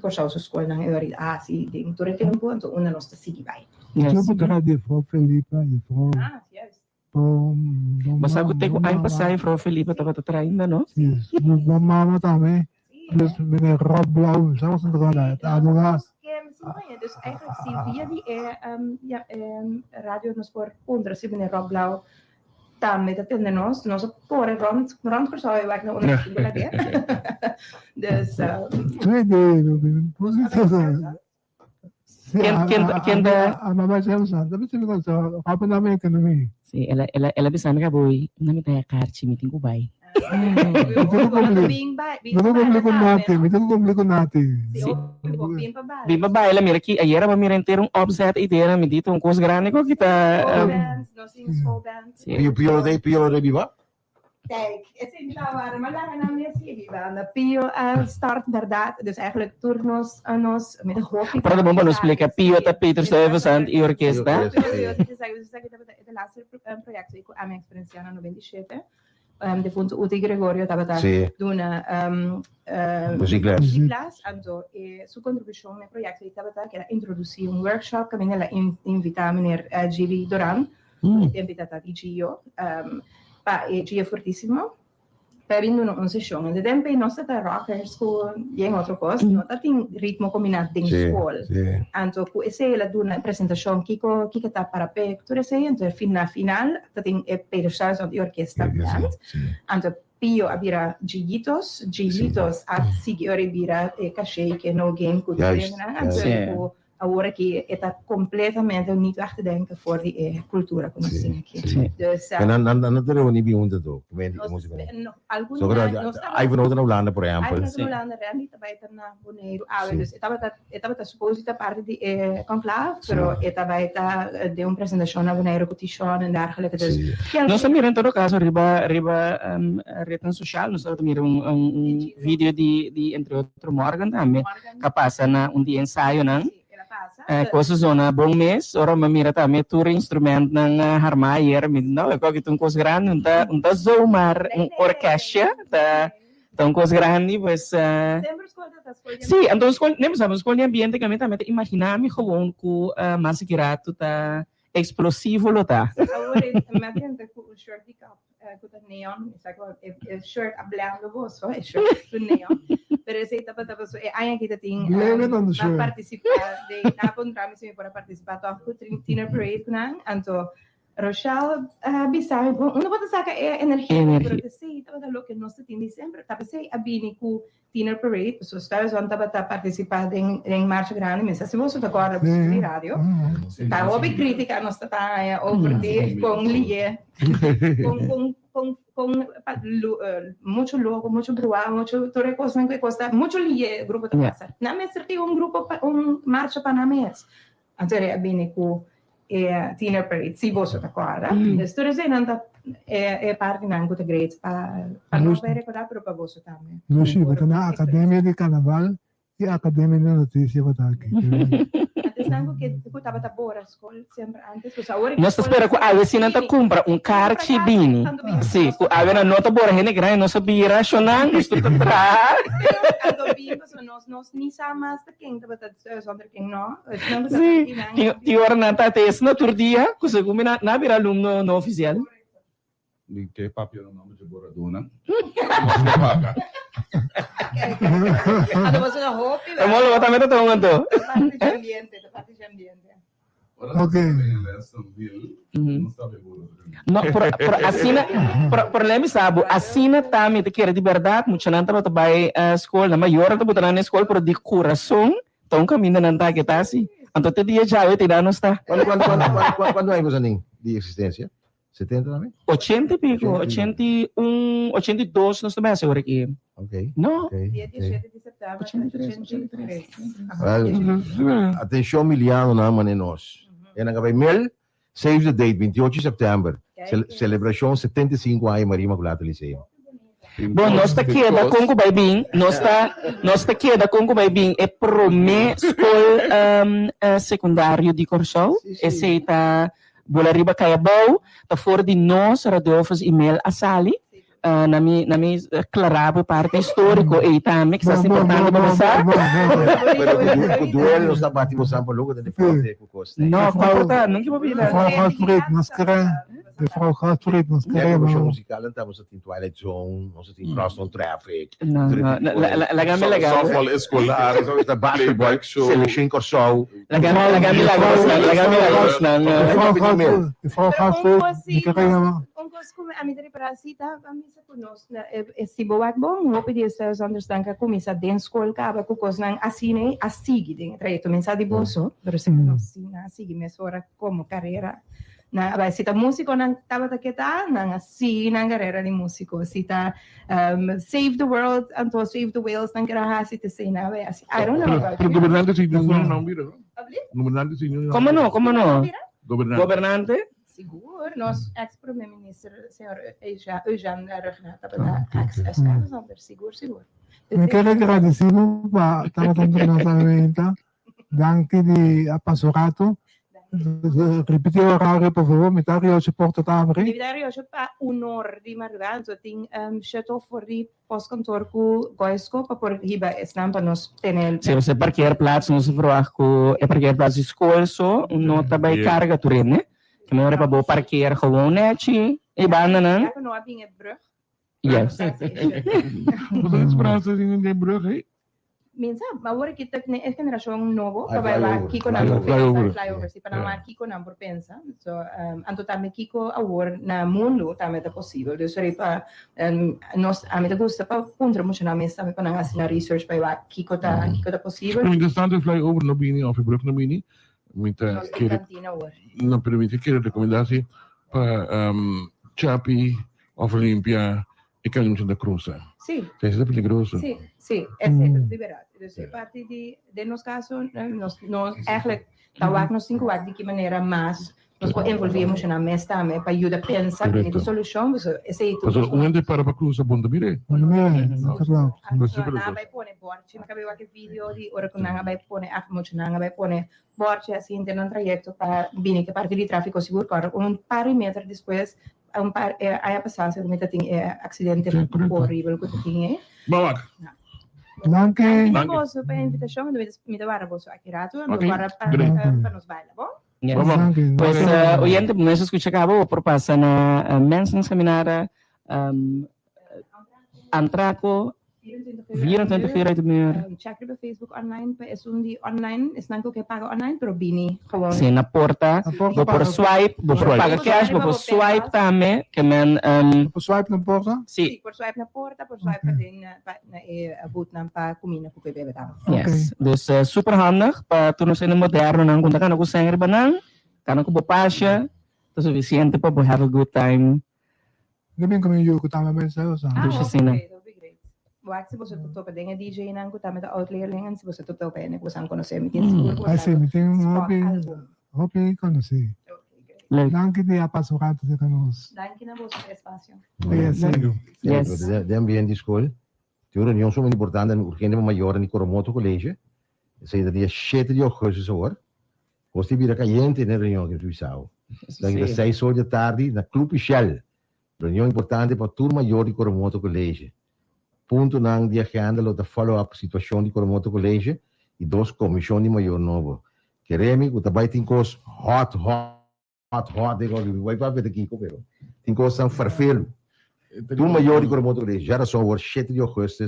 cursou sua escola na Europa, assim, de todo o tempo, então uma nossa sigue vai. Eu vou de Frau Felipa e Frau. Yes. Mas algo tem que passar Frau Felipa estava traindo, não? Sim. Mama também. Dus meneer Rob Blauw, zelfs een draad. Dus eigenlijk via die radio nos por onder, se meneer Rob Blauw Também atende nós por rond persoon waar ik naar onderzoek heb. Dus, a mama Chelsea, tapi sini kan so, apa namanya ekonomi? Si, ela bisa mereka boy, namin tayo karchi meeting ko bay. Itu komplikon natin. Bimba bay, ela mira aqui, ayer ba mira inteiro offset ideia, me dito coisa grande ko kita. Pio de Viva? Kijk, het is niet waar, maar laten we naar de banda. Pio start inderdaad, dus eigenlijk turnos anos met de hoofd. Para bom nos explica Pio ta Peter Stuyvesant e orquestra. De laatste project ik aan mijn experiência na 97. De vond Uti Gregorio tava doen muziekles en zo. Su contribuição mijn project ik tava que era introduzir um workshop que ela invita meneer Gili Doran, invitata di Gio. Gio fortissimo per una sessione de tempo non stata rockers con gli altro costo no tati ritmo combinato in scuola anto ku se la duna presentazione kiko ta para pe tu se ento final tati per sa di orchestra band anto Pio abira Gilitos a sigori bira e cachei che no game ku anto agora que está completamente unido a denken voor die cultuur que nós temos aqui. Dus não te reúne bem onde tô, comendo música. Aí vou na Holanda, por exemplo. Aí na Holanda, realmente também está na Bonaire. Dus estava suposto parte de conclave, pero estava de uma apresentação na Bonaire com Tichon e dergelijke. Dus nós também em todo caso riba rede social, nós também vídeo de entre outro Morgan também, capaz na dia ensaio não. Coisa zona bom mês, ora mamira também tour instrumento na harmaier, não é qualquer coisa grande, não zoomar orquestra, então coisa grande, mas sim, então nem sabemos qual ambiente que também imaginar-me gewoon com massacrato tá explosivo lo tá. Agora imagina com o shirt de cap, com o neon, o shirt hablando vos, o shirt do neon. Pero ese etapa so ayan kita ting participar de na kontrami se para participar to Tiner Parade kunang anto Rochelle bisay uno bota saka energia pero que sei tava lo que nós tem dezembro tava sei abini ku Tiner Parade so estava on tava participar em marcha grande mas se você tá agora no rádio tá houve crítica nós tá over de com lie com mucho logo, mucho bruá, mucho toda cosa que costa, mucho lie grupo de casa. Na me certi grupo marcha panamês. Então é bem com Tiner Parade, se você tá agora. Estou dizendo parte não muito grande para não recordar para você também. Não sei, porque na Academia de Carnaval e a Academia de Notícia que está aqui. Sangue que eu estava a boa escola sempre antes, pues agora nós espera que a vecina tá compra carchi bini. Sim, a ver a nota boa rene grande, nós sabia racionar, nós tudo tra. Ando bem, pues nós nem sabemos de quem estava sobre quem não. Sim, que hora na tá esse no outro dia, que se come na vira aluno no oficial. Que papel no nome de Boradona. Ando você na roupa. Vamos lá, também tá tomando. Parte de ambiente. Okay. No, por assina, por lembra sabe, assina também te quer de verdade, muito não tá vai escola, na maior tá botando na escola por de coração, então caminho não tá que tá assim. Então te dia já eu te dá não está. Quando é você nem de existência? 70 também? 80 e pico, 81, 82 nós também agora aqui. Ok. Não. Dia 17 de setembro, 83. Atenção, miliano na mano nós. É na vai mel, save the date, 28 de setembro. Celebração 75 anos Maria Imaculada Liceu. Bom, nós tá aqui da Congo Baibim, nós tá aqui da Congo Baibim é promê escola secundário de Corsol, esse tá bola riba kaya bau, tá fora de nós radiofos email a Sali, na mi clarabo parte histórico e também que está importante para passar. O duelo está batendo sampo logo de frente com costa. Não, falta, nunca vou vir. Mevrouw Gaatfried, nos queremos. Ja, musical, estamos in Twilight Zone, nós temos Crosston Traffic. Não, lagame legal. Softball escolar, basketball show, selection Corsol. Lagame legal. Mevrouw Gaatfried, Kos kom a mi parasita, a mi sa kunos na si bawat bong hope di sa understand ka kung sa den school ka ba kukos nang asine asigi din trayecto mensa di boso, pero se kunos na asigi mesora como carrera. Na ba sita musico nang tabata kita nang asigi nang carrera ni musico sita save the world anto save the whales nang karaha sita say na ba I don't know about Pero gobernante senior não vira, não? Gobernante senior. Como no? Como no? Gobernante. Gobernante? Seguro, nosso ex-primeiro-ministro, senhor Eugênio Renata, ex-presidente, seguro. Me quero agradecer para estar na nossa Danke di Appassorato. Ripeti o horário, por favor, me dá o suporte da Abri. Dividario, eu pa honor di Margan, so ting shuttle for di postkantoor ku Goisko, pa por hiba esnam pa nos tenel. Se você parkeerplaats, nos verwacht ko parkeerplaats is school so, nota bij carga toerin, né? Que melhor para parkeer gewoon netje, e banda nan. Não há bem brug. Yes. Wat is praat in de brug, hè? Minsa, maar hoor ik het ne generación novo, Ay, para flyover. Kiko na flyover, si para maar Kiko na por pensa. So, anto tame Kiko awor na mundo tame ta possible. Dus er pa nos a me te gusta pa punto mo na mesa me pa na asina research pa Kiko ta possible. Interessante flyover naar Bini of brug naar Bini. Met Cantina hoor. não permite que recomendatie para Chapi of Olympia e Caminho da Cruz. Sí. Isso é perigoso. Sí, sí, es liberado. Dus parte de nos casos, nos eigenlijk, dat nos 5 wak de manera más nos envolvemos na mesa também para ajudar a pensar em a solução. Esse é tudo. Mas onde para Cruz a bunda mire? Na vai pone bordje, mas acabei aquele vídeo de hora que nanga vai pone nanga vai pone bordje assim tem um trajeto para vir que parte de tráfego seguro corre par de metros depois aí a passar se cometa tem acidente horrível que tem Bawak. Danke. Vamos para a invitação, me dá vos aqui rato, para nos bailar, bom? Yes. Pues oyente, pues escucha acabo por pasar na mensen seminara Antraco 24 uur uit de muur. Check op Facebook online, é die online, is dan ook paga online, pero bini gewoon. Sim, na porta, vou por swipe, vou por paga cash, vou por swipe também, que men por swipe na porta? Sim. Por swipe na porta, por swipe na boot na pa comida ku bebe tam. Yes. Dus super handig para tu nos in moderno nang kung ka na ko sangir banang, kana ko bopasya, to suficiente pa have a good time. Gabi kami yung kutama ba sa'yo sa? Wag se você topa dengan DJ nang ko tama ta outleerlingen se você topa en ko sang conhecer me Assim, me tem hopi conhecer. Danke di Appassorato de Canos. Danke na vosso espaço. Yes. De ambiente di scuola. Ti ora non sono importante, urgente maior ni Coromoto College. Sei da dia 7 di agosto hoor. Costi vira caliente nel riunione che tu sai. Da 6 da tardi na Club Shell. Riunione importante per tur maior di Coromoto College. Punto nang di agenda lo da follow-up situazione di Coromoto College e 2 commissioni maior novo. Queremos que também tem coisas hot, digo, vai para ver aqui, pero tem coisas tão farfelo. Tu maior de Coromoto College, já só o 7 de agosto,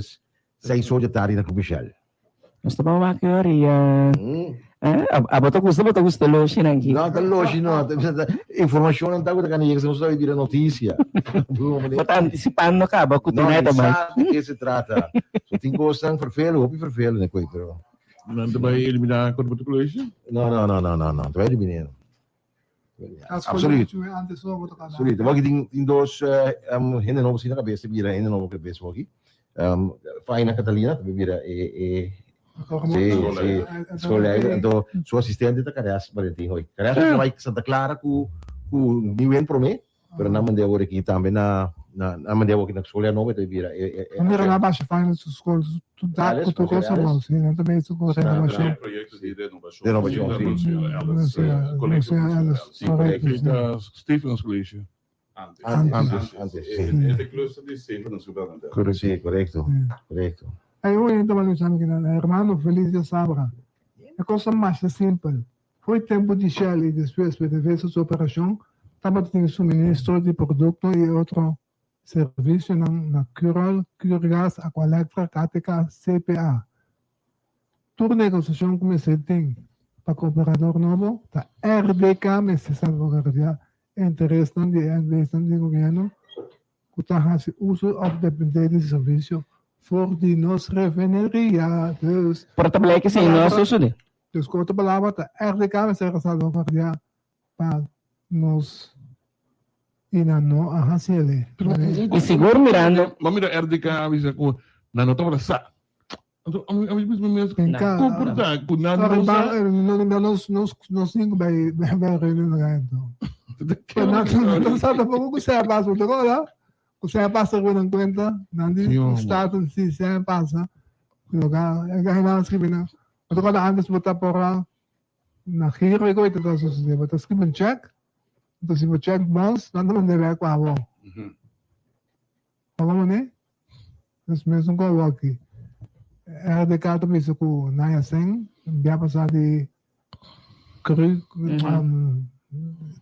6 horas da tarde na Club Shell. Nós estamos aqui e Abota gusto loshi nangi. No, tá loshi no. Informação não tá com a caneta, não sabe vir a notícia. Tá antecipando ka ba kutinay não também. sabe de que se trata. Só tem coisas tão farfelo, hopi farfelo, né, coito. Não vai eliminar a Coromoto College? Não, tu vai eliminar. Absoluto. Absoluto. Wag tem 2 hindi novo sina cabeça, vira hindi novo cabeça wag. Faina Catalina, vira Sì, então sua assistente da Careas Valentim hoy. Careas vai Santa Clara com nivel pro me, pero na mandei agora aqui também na mandei aqui na escola nova então vira. Não era na baixa faz nas escolas, tu dá com tu coisa não, sim, não também isso com renovação. Projetos de renovação. Stevens College. Antes. Este cluster de Stevens College. Sim, correto. Aí eu ainda vou dizer que hermano feliz de sabra. É coisa mais simples. Foi tempo de Shell e depois de ver essa operação, estava tendo suministro de produto e outro serviço na Curol, Curgas, Aqualectra, KTK, CPA. Toda negociação comecei tem para o operador novo, da RDK, mas se salvaguardar interés del gobierno, que hace uso of de servicio voor die nos refinería. Dus, Pero também que sim, não é só de. dus korte palavra, de RDK we zeggen salvaguardia para nos inano a haciele. E seguro mirando. Maar met de RDK, we zeggen, na nota para sa. Então, a gente mesmo comportar, com nada não sa. Nos cinco bij reunião na ganho. Não sabe pouco que você passa por agora. Você passa com a conta, não diz o status se você passa. Lugar, é ganhar escrever na. Mas agora antes botar para na giro e coisa das coisas, botar escrever check. Então se você check bounce, não deve com a avó. Vamos né? Nós mesmo com aqui. É de cada vez com Naya Singh, já passar de cru,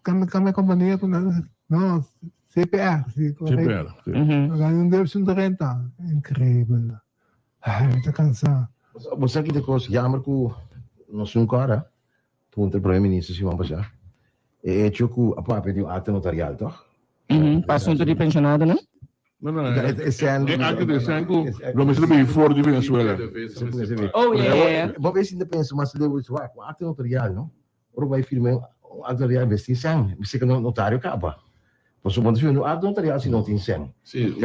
kami companhia com não CPR, CPR. Ganham R$130, incrível. Ai, me está cansado. Você aqui depois jammer que nós não cara, tu o primeiro-ministro se vamos passar. É que apa pediu ato notarial, toch? Assunto de pensionado, não? Não, é que vamos saber fora de Venezuela. Oh, yeah. Vamos ver se ainda pensa, mas se deu isso, o ato notarial, não? Ou vai firmar o ato notarial investigação, você que o notário acaba. Posso dizer, no ato notarial se não tem sangue. Sim,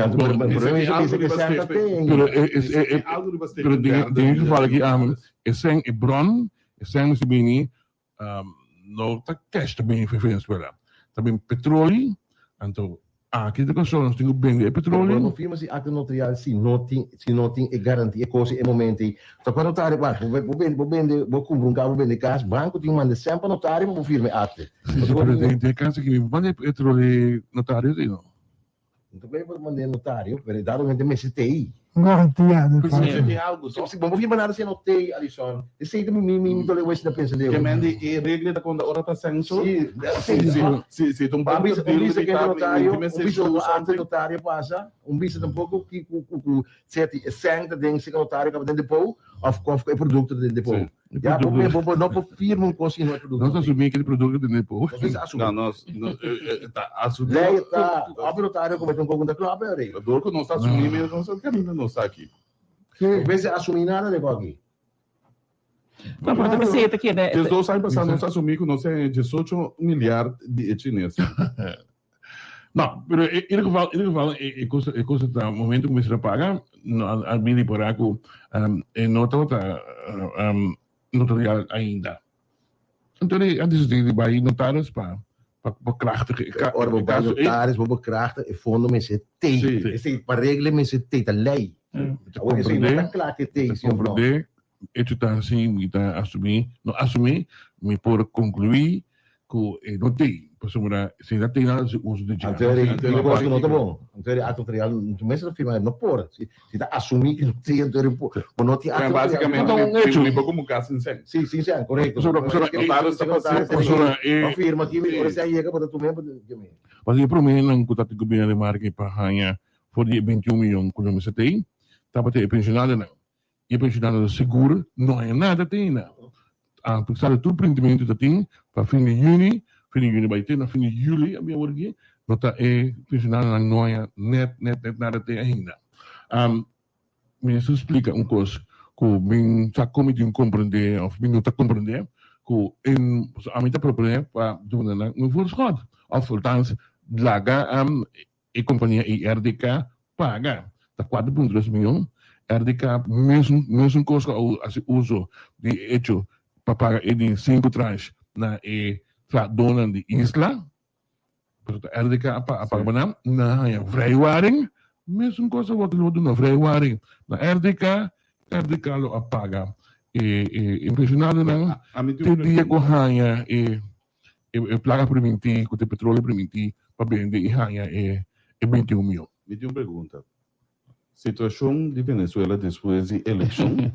pero tem que falar aqui, é sangue, é bron, é sangue se bem não está cash também em Venezuela. Também petróleo, então aqui de consolo nós temos bem de petróleo. Não firma se ato notarial se não tem garantia coisa em momento. Então quando notário, vou comprar um carro, vou vender casa, banco tem manda sempre notário, vou firmar ato. Tem caso que manda petróleo notário, não. Então bem vou mandar notário, mas dado que tem CTI. Garantia. Tem algo. Se vamos firmar nada se não tem, Alisson. Esse aí também me dole o da pensa dele. Que mande e regra da quando hora tá sanso. Se um bicho que é notário, um bicho do notário passa, um bicho tampouco que certo sangue dentro se notário que dentro depois, of é produto dentro depois. Já não firma um coisa não é produto. Nós assumimos aquele produto dentro depois. Não, nós tá assumindo. Daí tá, o notário cometeu um pouco da clube, é aí. A dor que nós está assumindo, mesmo não sabe caminho não está aqui. Às vezes assumir nada de aqui. Não, mas também sei aqui, né? Eles dois saem passando, nós assumimos que nós é 18 milhares de chineses. Não, mas ele fala, é coisa tá, momento que começa a pagar, a mim por aqui, não está notarial ainda. Então, antes de vai notários para krachtig. Ora, we bij notaris, we bekrachten, e fondo mensen tegen. Is het para regle mensen tegen lei. Ou isso não está claro que tem, senhor Bruno. Isso está assim, me está assumir, me por concluir que não tem. Para se não tem nada, uso de dinheiro. Então, eu gosto que não está bom. Então, ato notarial, não mesmo não firma, não pode. Se está assumir que não tem, então, não tem ato notarial. Basicamente, é como caso sem. Sim, correto. Firma aqui, você aí acaba de tu mesmo. Mas o problema é que o governo de marca para ganhar por 21 milhões que você tem, tá para ter pensionado não. E pensionado seguro não é nada tem não. A pensar tudo prendimento da tem para fim de junho vai ter na fim de julho a minha work não tá pensionado não é net nada tem ainda. Me explica coisa que bem tá como de compreender ou bem não tá compreender que a minha problema para doen um voorschot of althans laga a companhia RDK paga tá 4.3 milhões RDK mesmo coisa que uso de hecho para pagar em 5 tranches na dona de isla RDK apa na vrijwaring mesmo coisa que eu dou na vrijwaring na RDK lo apaga impressionado não tem dia que ganha placa permitir que o petróleo permitir para vender e ganha 21 mil. Me tem uma pergunta. Situação de Venezuela depois da eleição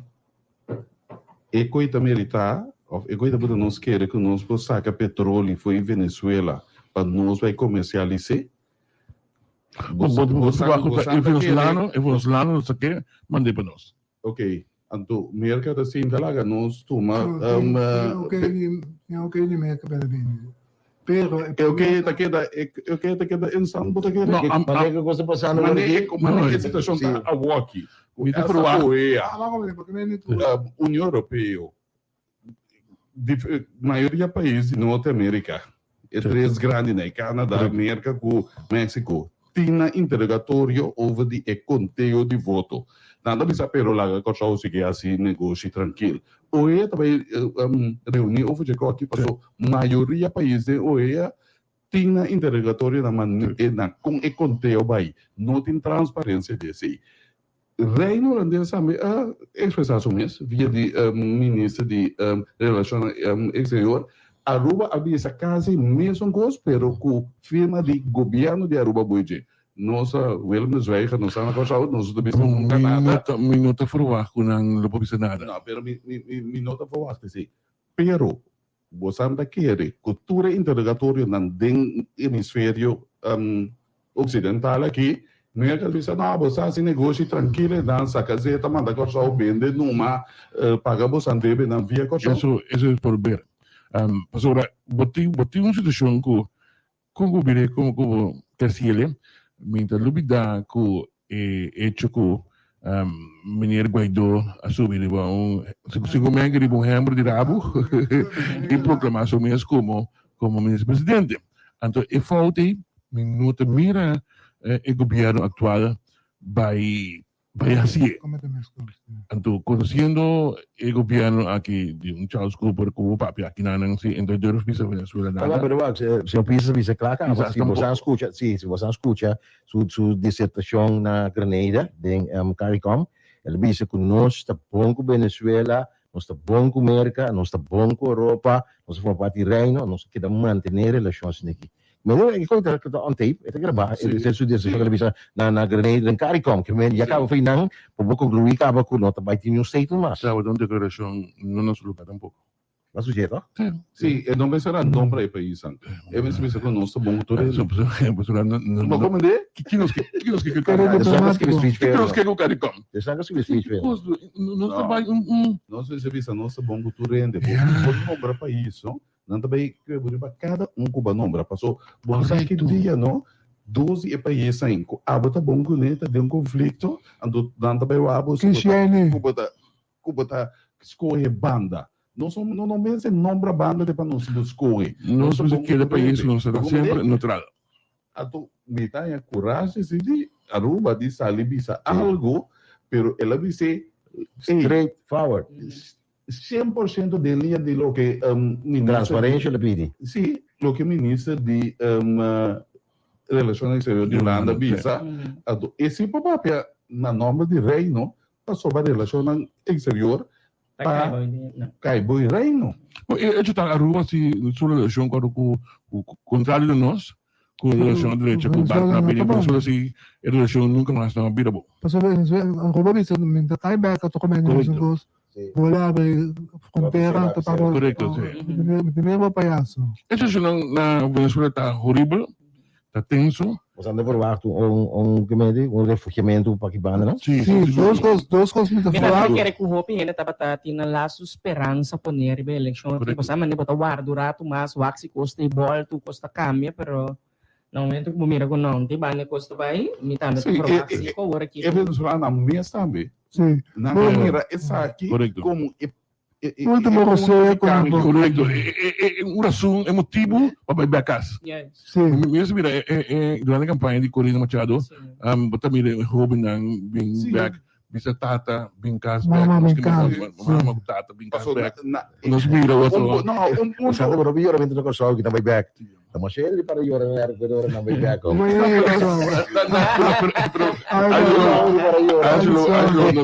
é coisa militar ou é coisa para nós querer que nós saca petróleo foi em Venezuela para nós vai comercializar? Venezuelano não quer mandar para nós. Ok. Então, mercado assim, talaga nós toma Ok, de mercado para bem. Pero Eu quero que insano botar que No, Mas é que você passando agora aqui? Mas a situação está a walkie. Muito Essa provável. foi Ah, vamos ver, porque não é nem tudo. a União Europeia, maioria países de Norte-América, três grandes, né? Canadá, América, com México, tinha interrogatório over de conteúdo de voto. Nada bisa pero lá que só se que assim negócio tranquilo. Oia também reunir over de aqui passou maioria países oia tinha interrogatório na com conteúdo vai não tem transparência desse. Reino holandês também expressação mesmo via de ministro de relações exterior Aruba havia essa casa mesmo coisa, pero com firma de governo de Aruba Boije. Nossa, Wilhelm Zwijger, nós estamos com nós também não nada. Minuto verwacht ko nang lupo bisa nada. Não, pero mi nota foi assim. Pero você anda querer cultura interrogatório na den hemisfério ocidental aqui. Não é que ele diz, não, você assim negócio tranquilo, dança, caseta, manda com só vende numa paga você deve na via com Eso es por ver. Pastora, boti uma situação ko kung gubire como terciele, minta lubida ko hecho ko Meneer Guaidó assumir segundo me que um membro de rabo e proclamação mesmo como ministro-presidente. Então, é falta minuto mira o governo atual vai assim. Então, conhecendo o governo aqui de Charles Cooper como papi aqui na Nancy, então eu fiz a Venezuela Allora, nada. però, se eu penso que claro, Exato, se você escuta, sim, se você escuta sua dissertação na Grenada, em CARICOM, ele diz que nós estamos bom com Venezuela, nós estamos bom com América, nós estamos bom com Europa, nós somos parte do reino, nós queremos manter relações aqui. Mas eu conto que on tape, é gravar, ele tem sua dissertação que ele diz na Grenada, em CARICOM, que ele acaba fazendo, para concluir, acaba com nota, vai ter um statement mais. Estava dando declaração, não nos lugar tampouco. Mas sujeito? Sim, não vai ser a nome para o país. Eu penso que nós estamos bom tudo. Mas como é? Que nos que o CARICOM? Deixa eu escrever speech velho. Nós trabalhamos nós recebemos a nossa bom cultura depois nome para o país, não também que cada cuba nome passou bom sabe que dia não 12 países em abota bom coneta de conflito ando dando para o abo Cuba tá escolhe banda não mesmo nombra banda de para nós escolhe nós que país não será sempre neutral. Ato metade a coragem se de Aruba diz ali bisa algo pero ela dice Straight forward. 100% de linha de lo que Transparência le pide. sim, lo que o ministro de Relações Exteriores de Holanda bisa esse papel na norma de reino sobre a relação exterior cai boi reino. Eu está Aruba se sua relação com o contrário de nós, com a relação direita com o Barca Bini, por isso assim a relação nunca mais estava bem boa. Pasal Aruba bisa minta tayo ba ka to komen wala ba frontera to para Correcto, dinheiro payaso. Essa situação na Venezuela está horrível, está tenso. Você anda verwacht refugiamento para que banda, não? Sim, duas coisas muito Kaya fortes. kaya kung hopi hina tapatati na laso esperança poner ba eleksyon. Tipo sa man ba tawar durato mas waxi costa ball tu costa cambia pero no momento que mira com não tem bane costa vai me tá Sim, waxi ko ora aqui. É Venezuela na mesa também. Sim. Na maneira essa aqui Correcto. como Último roceio Correcto. É razão, é motivo para ir para casa. Yes. Sim. Mesmo mira, durante a campanha de Corina Machado, bota mira jovem nang being back, bisa tata, being cast back, Mama, being cast. mama tata, being cast passou back. na Nós mira outro. Você anda por pior evento no sol que também back. Estamos cheios para ir na corredor na back.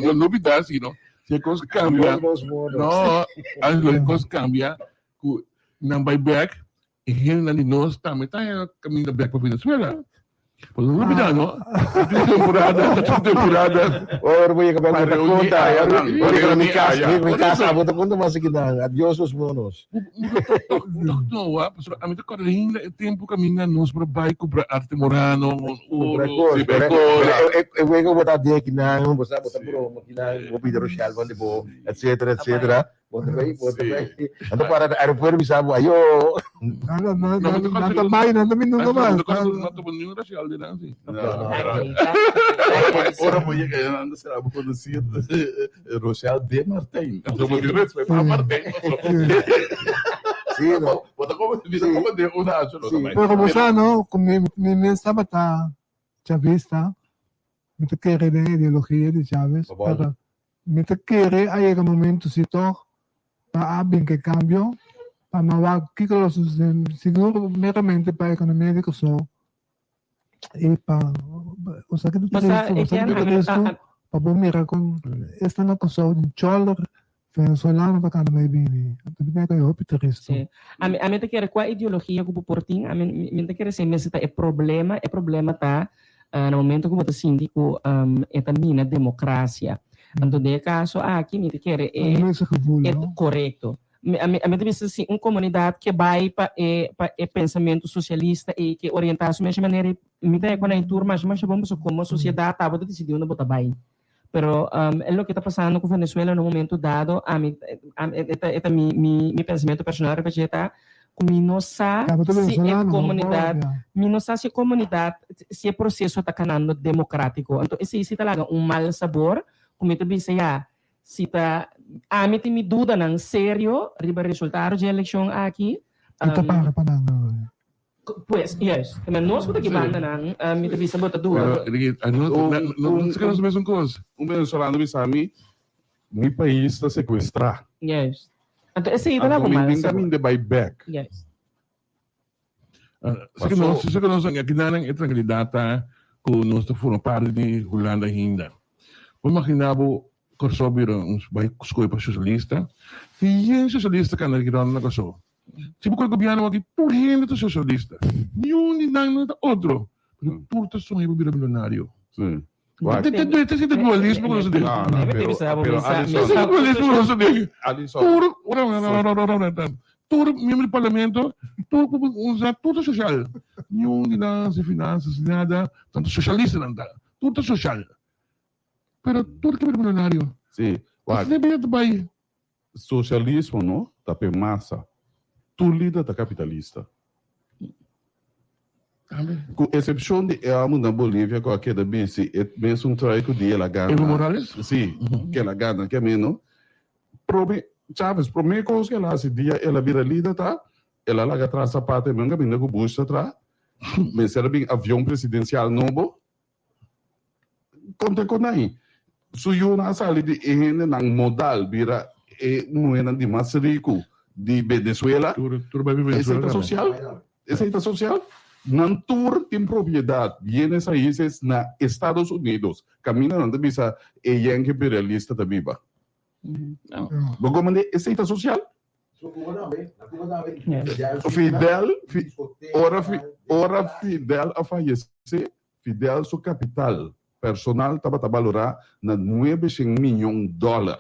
Não novidade, não. Se a coisa cambia, não, as coisas cambia, não vai back, e ele ali nós também está caminhando back para Venezuela. Pois não novidade, não. Temporada. Ora voy a cambiar de conta. Ora mi casa, bota conta mas aqui dá. Adiós os monos. Não, a mim tá correndo tempo caminhando nós para bairro para Arte Morano, Eu vou botar dia aqui na, vou botar pro aqui na, vou pedir o chal onde vou, etc, etc. bota bem. Então para o aeroporto bisa ayo. Nada mais, nada menos mais. Não estou nenhum racial de nada. Ora mulher que anda será conhecido Rochelle de Martin. Então vou dizer isso para Martin. Sim, no. Bota como vida como de uma acho também. Pero você não, como me estava tá chavista, me te querer de ideologia de Chávez, pero me te querer aí no momento se to para bem que cambio, para não que los seguro meramente para a economia de Kosovo. E para o sea que tu para bombear com esta na Kosovo de choler venezuelano para cada mai bini. Também que eu pitarista. Sim. A mim te quer qual ideologia que o porting, a mim te quer ser mesmo é problema tá no momento que você sindico é também na democracia. Então de caso aqui me te quer é correto. A mim te pensa assim, uma comunidade que vai para pensamento socialista e que orientar a mesma maneira, me te quando em turma, mas vamos como a sociedade estava decidindo não botar bem. Pero é o que está passando com Venezuela no momento dado, é mi pensamento personal representa como não sabe se a comunidade, não sabe se a comunidade, se o processo está canando democrático. Então esse talaga mal sabor, como tu disse se tá a mim tem dúvida não sério riba resultado de eleição aqui. Ito para Pues, yes. Mas nós que banda nan, me te visa bota dua. Não se quer a mesma coisa. Venezuelano me sabe, meu país está sequestrado. Yes. Então esse aí tá bom. Tem caminho de buyback. Yes. Se que nós aqui na tranquilidade com nós formamos parte de Holanda ainda. Vamos imaginar Kosovo uns vai escolher para socialista. E socialista que anda na Kosovo. Tipo que o governo aqui, por gente socialista. Nenhum nem nada outro. Tudo está só aí para virar milionário. Sim. Tem dualismo com isso dele. Tudo membro do parlamento, tudo social. Nenhum de nada, finanças, nada. Tanto socialista não dá. Tudo é social. Pero tudo que é milionário. Sim. Socialismo, não? Tá per massa. Tu lida da capitalista. Com exceção de amo na Bolívia, com aquela BC, é mesmo um trabalho que ela ganha. Evo Morales? Sim, que ela ganha, que é menos. Chaves, primeira coisa que ela faz, ela vira líder, tá? Ela larga atrás a parte, mesmo caminho com o Bush atrás. Mas será bem avião presidencial novo. Conta com aí. Suyo na sala de ene nang modal, vira moeda de mais rico de Venezuela. Essa social? Essa social? Não tour tem propriedade. Bienes raíces na Estados Unidos. Camina não bisa yang imperialista da biba. Como mande essa social? Ora Fidel a falecer, Fidel su capital personal estava a valorar na $900 milhões.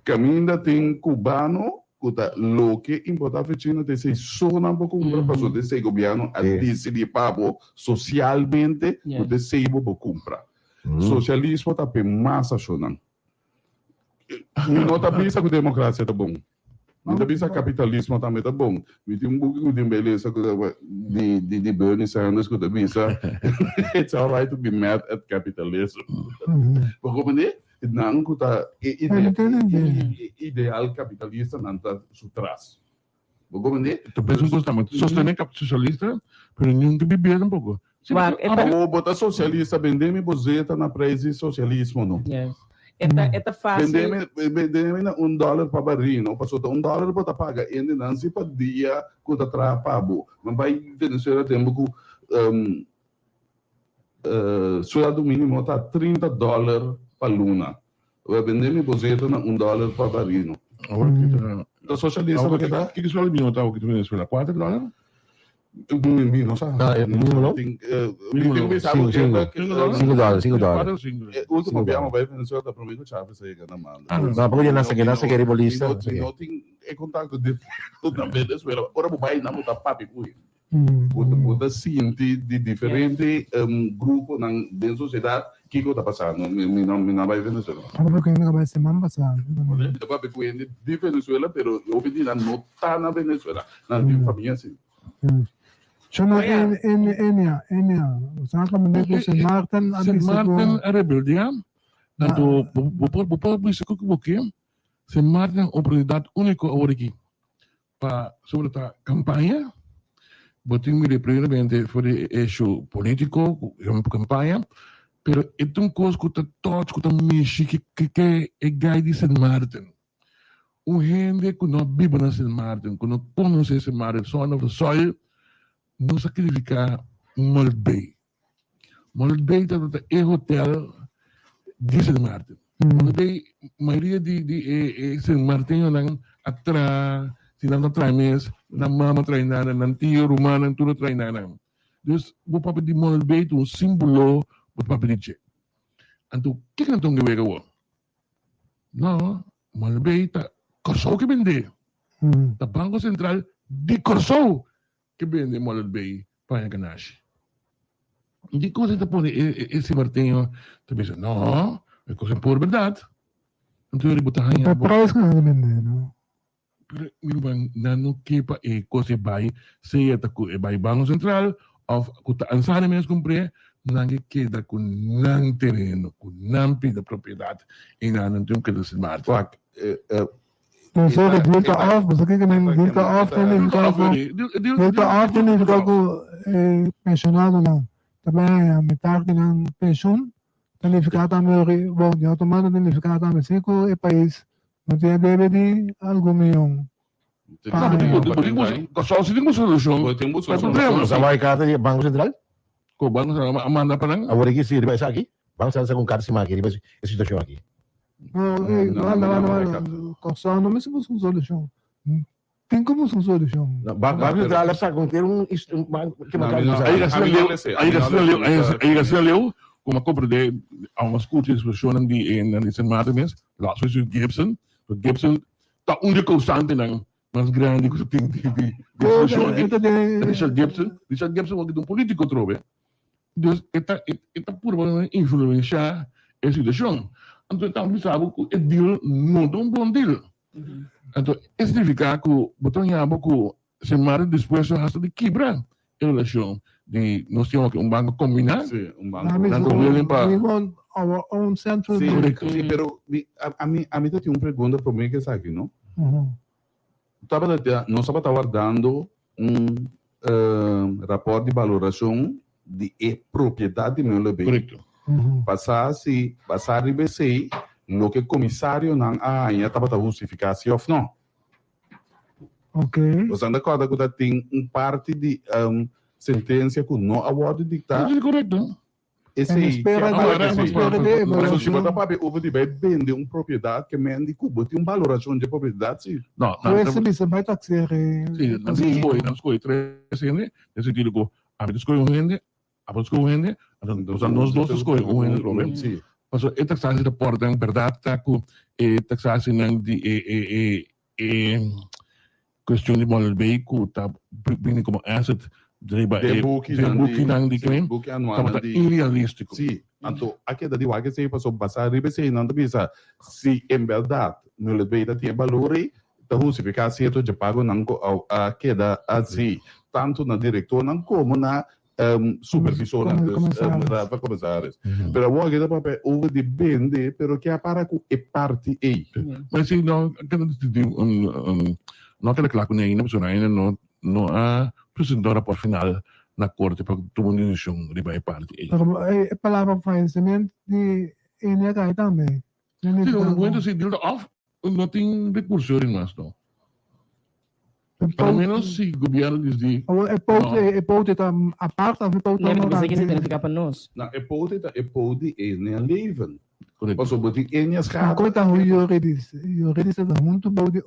Caminha tem cubano lo que importa China de ser zona para comprar para o esse governo a decidir pago socialmente o desejo para comprar. Socialismo está bem massa chonando. Não está pensa que a democracia está bom. Não está pensa que o capitalismo também está bom. Me tem pouco de beleza de Bernie Sanders que está pensa it's all right to be mad at capitalism. Porque não está ideal capitalista não está atrás. Tu pensa justamente sostener socialista, pero nenhum que bebia tampouco. Ou botar socialista, vender-me bozeta na preço socialismo, não? Yes. Esta fácil. Vender-me $1 para barrinho, não passou $1 para pagar, ainda não se podia quando atrapalhou. Mas vai Venezuela tem que salário mínimo está $30 para luna. Vai vender-me bozeta na $1 para barrinho. Então socialista o que tá? Que salário mínimo tá o que tu Venezuela? $4? Não sabe. Mínimo não? $5. Último abbiamo vai Venezuela da provincia Chaves aí na mano. Não, porque nessa que ribolista. Não tem contato de na Venezuela. Ora vai na muita papi cui. O da sinti de diferente grupo na sociedade Kiko está passando, não vai Venezuela. Ano ba kayo nakabay sa mamba sa? Ito pa pekuende di Venezuela, pero obviamente não está na Venezuela. Na família assim. Siya na Enya. Saan ka manito si Martin? St. Martin a rebeldia, tanto por isso que eu St. Martin oportunidade única agora aqui para sobre a campanha, botem me primeiramente for eixo político, campanha, pero é um coisa que está todo que está mexe que é gai de St. Martin. Gente que não vive na St. Martin, que não conhece St. Martin, só no sol não sacrificar Moldbay. Moldbay é hotel de St. Martin. Moldbay, maioria de St. Martin lang atrás, sinang atrás na mama treinada, ng tiyo rumana, tudo treinada. Dus, o papo de Moldbay é um símbolo do papo de Che. Então, o que não estão gawin? Não, Moldbay tá Corsou que vende. Tá Banco Central de Corsou que vende Moldbay para a Ganache. De coisa que põe esse martinho, tu pensa, não, é coisa por verdade. Então ele botar aí. O preço que não vende, não? Pero não quepa e coisa vai ser que vai Banco Central ou que a ansar mesmo comprar, não queda com não terreno, com não pida propriedade e não tem que ser marco. Dan zeg ik, deelt af, dus ik neem deelt af, dan neem ik af, deelt af, dan neem ik ook pensionado lang. Daarbij met taak ng pension, dan neem ik aan mijn woon, die automata dan neem ik aan mijn cirkel, e país, não tem deve de algo melhor. Só se tem uma solução. Tem uma solução. Sa vai carta de Banco Central? Ko Banco Central amanda pa lang. Agora aqui se riba sa aqui. Banco Central sa kung carta si Maki, riba a situação aqui. Não, Corsão não me se busca uma solução. Tem como uma solução. Banco Central sa kung ter banco que Aí gastou como a compra de algumas culturas exposição de em St. Martin, lá foi o Gibson tá constante não, mas grande que tem de Richard Gibson é um político trove. Dus eta pura influenciar a situação. Então estamos sabendo que o deal não é um bom deal. Então isso significa que o botão yabo que se marca depois hasta de quebrar a relação de nós temos banco combinado. Sim, banco. Our own central bank. Sim, pero a mim tem uma pergunta para mim que está aqui, não? Nós estamos aguardando rapport de valoração de propriedade de meu bem. Correto. Passar a IBC, o que o comissário não ainda estava justificar se ou não. Ok. Você anda com que tem parte de sentença que não pode dictar. É correto. Esse aí. Espera de mas se você para houve de vender uma propriedade que mende Cuba tem uma valoração de propriedade sim. Não, esse vai taxar. Sim, não escolhe três né? Nesse sentido que a gente escolhe rende, a gente escolhe rende, nós dois escolhemos rende, problema. Sim. Mas a taxação da porta em verdade tá com taxação de questão de modo veículo tá vindo como asset de booking de crime, tá irrealístico. Sim, então aqui da diwa que se passou passar riba se não bisa se em verdade no lebeita tem valor tá justificar certo de pago não a queda assim tanto na diretor não como na supervisor da comissários. Pero o que da papel houve de vender, pero que para com é parte aí. Mas sim, não quero claro que nem ainda não há apresentar rapport final na corte para tomar uma decisão de vai parte aí. A palavra falecimento de ele cai também. Sim, no momento se deal off, não tem recurso em nós não. Pelo menos se o governo diz de é pode tá a parte a pode não consegue identificar para nós. Não, é pode em leven. Pas op die ene schade. Como tá o jurídico tá muito pode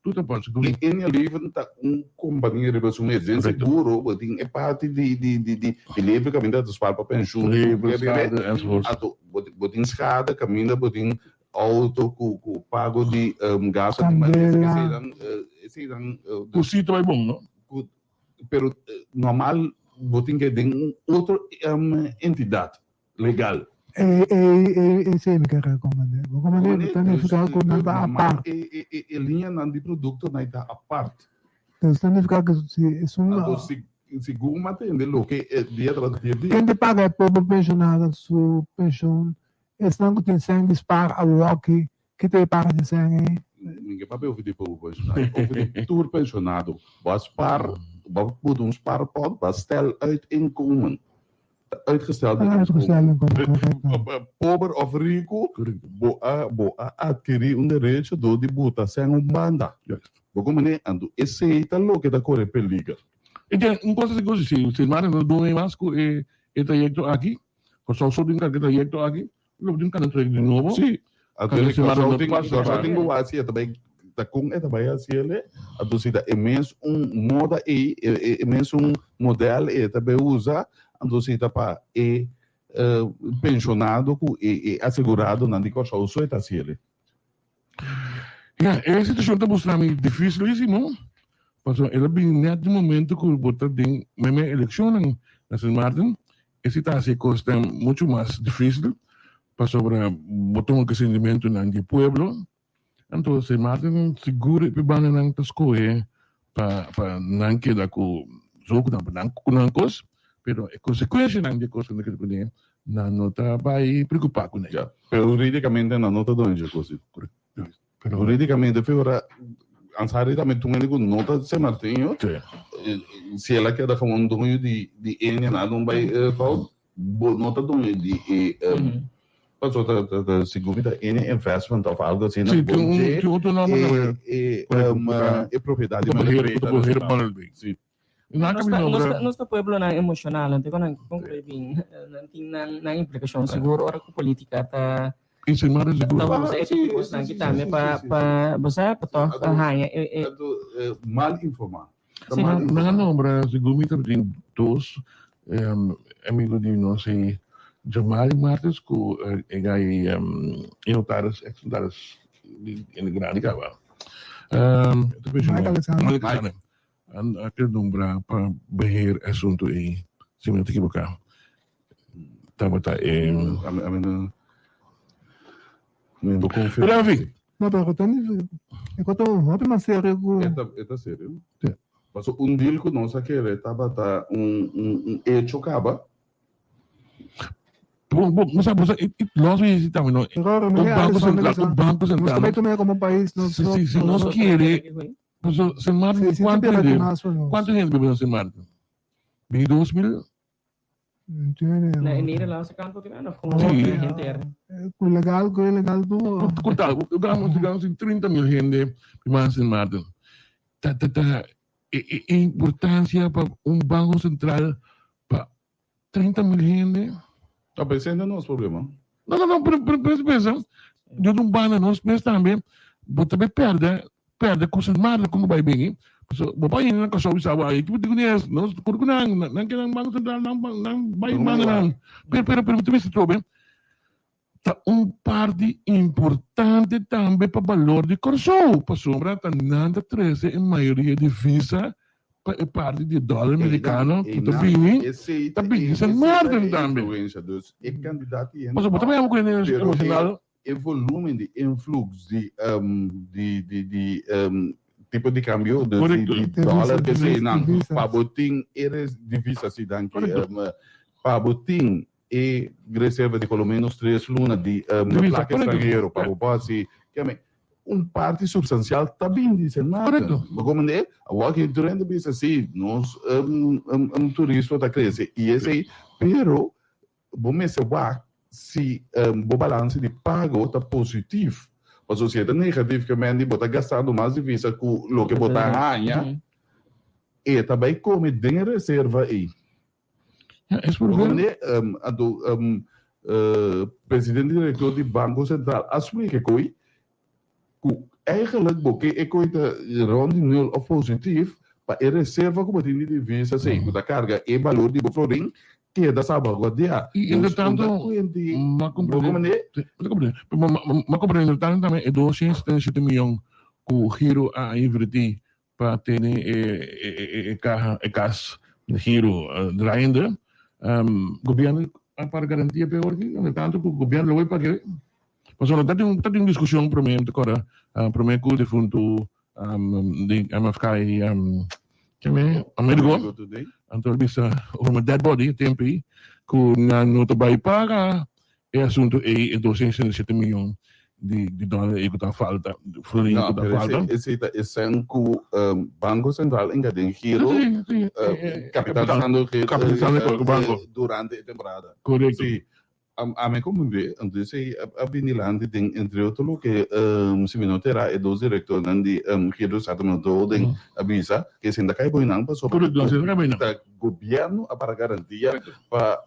tudo parte. Die ene leven tá companhia de pessoa seguro, botin é parte de leven caminho dos para pensão. Botin schade caminho botin auto com pago de gasto de maneira esse dan o sítio é bom, não? Pero normal botin que tem outra entidade legal. Esse me quer recomendar. Recomendar significa que não está a parte. E linha não de produto não está a parte. Então significa que se Então, segundo matende lo que dia traduzir dia. quem te paga é povo pensionado, sua pensão, esse não tem sangue dispara a Rocky, que te paga de sangue. Ninguém para ouvir de povo pensionado. Ouvir tour pensionado. Was par, moet ons spaarpot, was stel uit inkomen. Uitgesteld pobre of rico, boa adquirir direito do de buta sem banda. Como né, ando esse tá louco da corre peliga. Então, coisa que se mara no dono mais com o trajecto aqui, por só sobre o trajecto aqui, lo din kan trajecto de novo. Sim. Até se mara no só tem o assim também tá com também assim ele, a docida é mesmo moda e mesmo modelo e também usa a docida para pensionado e assegurado na dicocha o sueta assim ele. Essa situação está mostrando dificilíssimo. Porque ela bem neste momento que botar de mesma eleição na San Martin, esse está se custa muito mais difícil para sobre botar um crescimento no pueblo. Então, San Martin seguro que vai na escola para não quedar com jogo não coisa, pero a consequência não de coisa que ele não está vai preocupar com ele. Pero juridicamente não nota do onde coisa. Pero juridicamente figura Ansari também tu menino nota de San Martinho. Se ela quer dar como dono de N nada não vai falar nota dono de passou da segunda N investment of algo assim. Sim, que outro nome é propriedade. Sim. Nosso pueblo na emocional, não tem na implicação seguro ora com política tá ensinar seguro. Então kita me para besar para hanya mal informar. Na nombra seguro tem dois amigos de nós e Jamal Martins com gai inotadas ex-notadas em grande cava. Mike aquele nombra para berrer assunto e se me equivocar. Tava Pero enfim. Não, pero enquanto uma série Está sério. Passou deal que nós aqui estava hecho acaba. Mas nós visitamos o Banco Central. Nós também tomamos como país. Se nós queremos, San Martin, quanto gente vive no San Martin? 22,000? na Nederlandse kant wat nog como gente legal tudo. Cortado, digamos 30,000 gente vive San Martin. Importância para banco central para 30,000 gente. Está pensando no problema. Não, pensa. Eu não banho nós também, mas também perde com San Martin como vai bem. So, bapak ini nak kasih bisa baik, kita guna nós kurang, nang kita banco central nang baik mana nang, pero tu viste trobe, tá parte importante também para valor de corso, para sombra tá nada 13 em maioria de visa para parte de dólar americano, tá bem, San Martin também. É candidato e mas também é uma coisa emocional. O volume de influxo de tipo de câmbio de dólar que se não para botin eres divisa se dan que para botin e reserva de pelo menos 3 lunas de placa estrangeiro para o passe que parte substancial também de San Martin. Como é o que durante bisa assim nós turismo está crescendo e esse pero vamos se o balanço de pago está positivo. A sociedade negativa que mende bota gastando mais divisa com o que bota ganha e também come tem reserva aí. Presidente diretor do Banco Central assume que eigenlijk porque é coisa rond nul of positivo para a reserva como tem de divisa assim, da carga e valor de florim que é da salvaguardia. E entretanto, ma compreendo também é 277 milhões que o giro a invertir para ter caixa giro draaiende. Governo para garantia pe orgi, no tanto que o governo vai pagar. Mas olha, tá tem discussão para mim agora, para mim que o defunto de MFK que é Amerigo, então bisa uma dead body tempo que não te vai pagar é assunto é 267 milhões de dólares que tá falta, florim que tá falta. Esse é um Banco Central ainda tem giro capitalizando o banco durante a temporada. Correto. Sim. A mim como vê, então a Benilande tem entre outros que se me notará é dos diretores de giro exatamente tem avisa que se ainda cai bem não para sobre o governo para garantia para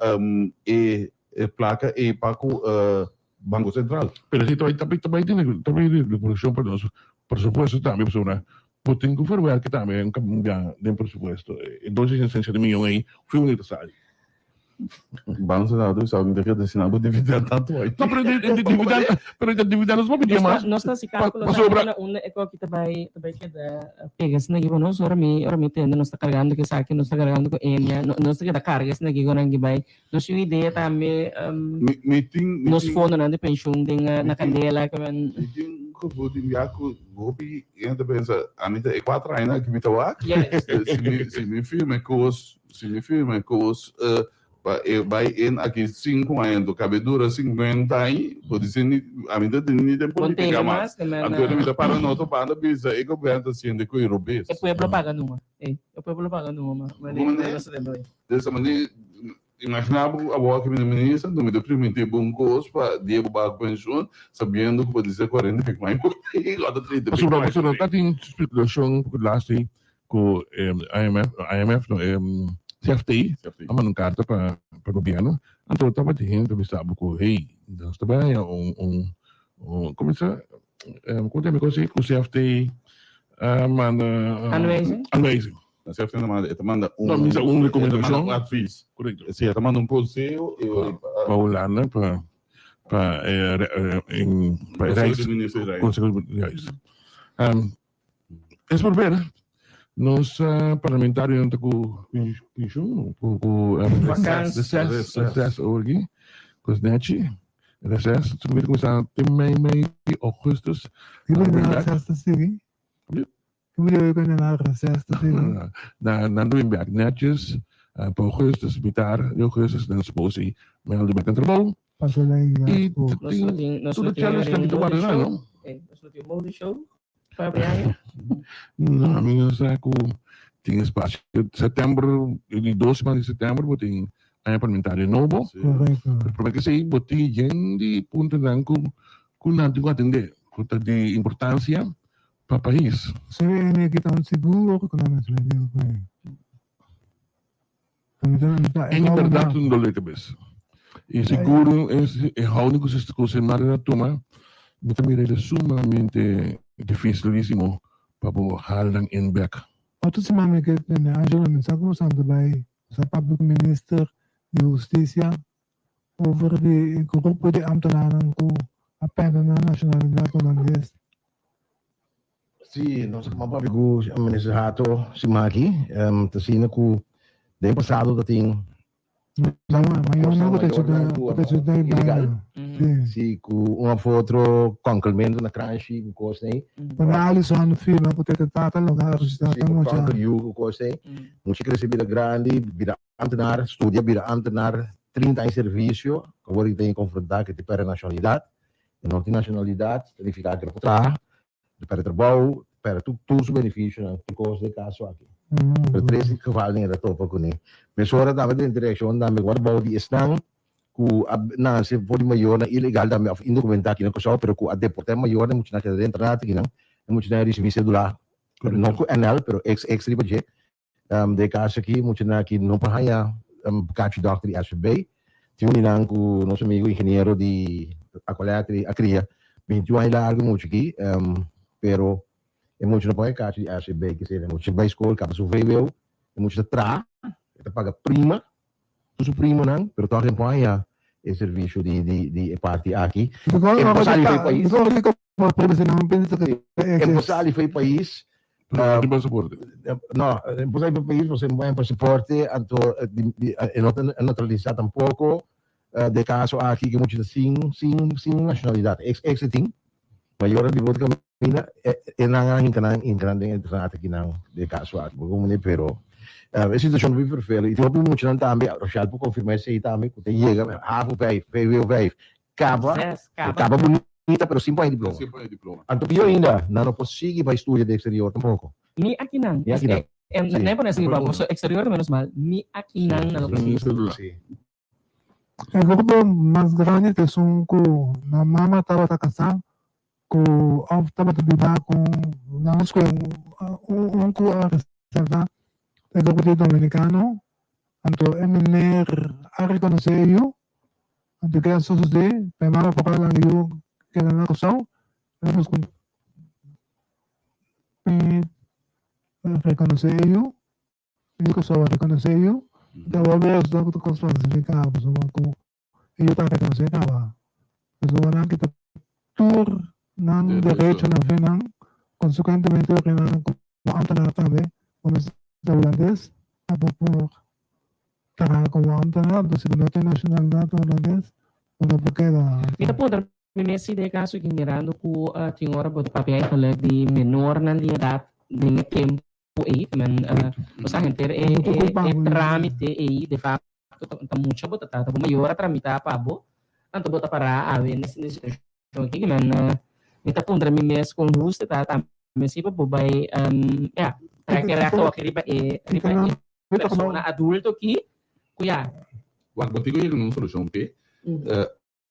placa e para o Banco Central. Pero si também tem discussão para nós, presupuesto também, pessoal. Tem que ver que também tem presupuesto. Então, 267 milhões aí, foi muito necessário. Banco Central do Estado ainda quer destinar para dividendo tanto aí. Não, pero dividendo não pode mais. Nós está se calculando uma eco que também que pega se nagi bono ora me tendo nós está carregando que saque nós está carregando com enia nós está carga se nagi gona ngi bai nós ideia também meeting nós fundo na de pensão na candela que meeting que vou enviar com Gobi ainda pensa a mim é 4 anos que me tá lá se me filme cos vai em aqui 5 anos, cabe dura 50 aí, pode ser a minha tem política mais. Então, me para não tô para bisa e governo sendo com europeus. É pueblo pagando uma. É pueblo pagando uma. Dessa maneira, imaginava a boa que me ministra, não me deu primeiro bom gosto para Diego Bago pensão, sabendo que pode ser 40 fica mais importante, agora 30. Mas o não tem especulação por lá assim com IMF não CFTI, aman carta para o governo, então estava dizendo que sabe que hey, nós também começa quando me conheci com o CFTI manda unraising. A CFTI manda recomendação, advice, correto? Sim, manda conselho para o Lana para Conselho de Reis. É por ver. Nós parlamentários não temos com recesso hoje, com os netos, recesso, tu vai começar a meio de agosto. Que vai dar recesso assim? Que vai dar recesso assim? Não do embarque netos, para agosto, militar, e agosto, não se pode melhor do que trabalho. Passou lá e tudo challenge que tu vai dar, não? Nós não temos molde show. Não, a minha saco tem espaço. Setembro, de 12 de setembro, tem a parlamentária novo. O problema é que sei, botei gente ponto branco com nada de atender, com de importância para o país. Você é que está seguro que não é em verdade não dá cabeça. E seguro é o único cenário da toma, mas também é sumamente dificilíssimo para borrar em back. Outro semana que a Angela está conversando bem, o Public Minister de Justiça, over o grupo de ambtenaren com a pena na nacionalidade holandesa. Sim, nós como amigo o ministro Hato se maqui, tá sendo que de passado tem mas eu não vou te dar ilegal. Sim, com uma foto complemento na crash, o costo aí. Quando a Alisson no filme, eu tenho que lugar registrado muito. Sim, o costo aí. Um chico recebida grande, vira antenar, estudia, vira antenar 30 em serviço, agora tem que confrontar que tem para nacionalidade. E não tem nacionalidade, significa que não está, para trabalho, para tudo os benefícios, não tem costo de caso aqui. Per 13 que valem era topa ko ni. Mesora dava de interaction dami guarda bawdi isnang ku na se pode maior na ilegal dami of indocumentar aqui na coisa, pero ku a deporte maior na muito na cadê entrar aqui não. É muito na receber celular. Não ku NL pero ex budget. De caso aqui muito na aqui não para haya catch doctor SB. Tinha um nang ku nosso amigo engenheiro de acolhedre a cria. 21 anos largo muito aqui, pero é muito não pode cair de ACB que seja muito vai escola capa surveio é muito tra é paga prima tudo prima não pero toque põe a serviço de parte aqui é passar foi país é passar foi país Di passaporte? No, posai per país, você não vai passaporte, então é naturalizado um pouco, de caso aqui que muitos sem nacionalidade, exiting, maior de volta camina, é na grande entrada aqui não, de caso aqui, como ne pero, a situação bem perfeita, e tem muito não também, o Rochelle por confirmar se também, que chega, vijf, acaba bonita, pero sem põe diploma. Então eu ainda não consigo para estudar de exterior tampouco. Mi akinang. Mi akinang. Na po na sige ba? So exterior menos mal. Mi akinang na Sí. El grupo más grande que son la mamá estaba casada con estaba viva con un reserva del grupo dominicano, entonces MNR a reconocer yo, entonces que eso sucede, primero para la yo que la cosa, hemos reconocer yo, y cosa reconocer yo. Da volver os dados com os classificados, como eu estava reconhecendo, mas o ano que tour não direito na final, consequentemente o renan como antena também, como holandês, a por terá como antena do segundo nacionalidade holandês, quando porque da. Kita po nesse de caso que mirando ku tinhora bot papel de menor na idade de tempo aí também o sa gente tramite aí de fato tá muito bota tá maior tramitar para bo tanto bota para a ver nesse situação aqui que man kita pun termi mes com host tá messi pa bobai reato riba persona adulto aqui cuia Wag batigo yung solution pe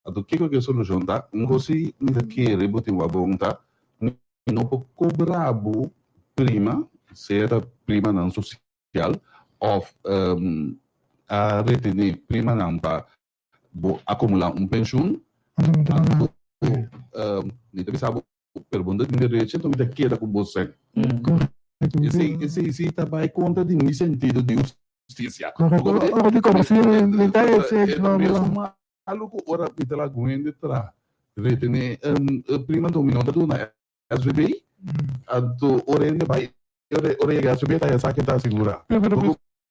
ato kiko que solution tá ngosi nda kere botin wabong tá no po cobrabo prima será prima não social of a retener prima não para acumular pensão nem deve saber pergunta de direito então me queda com você esse tá vai conta de no sentido de justiça algo ora kita la guende tra retener prima dominante do na SVB do orende vai ore ga subita ya sakit ta segura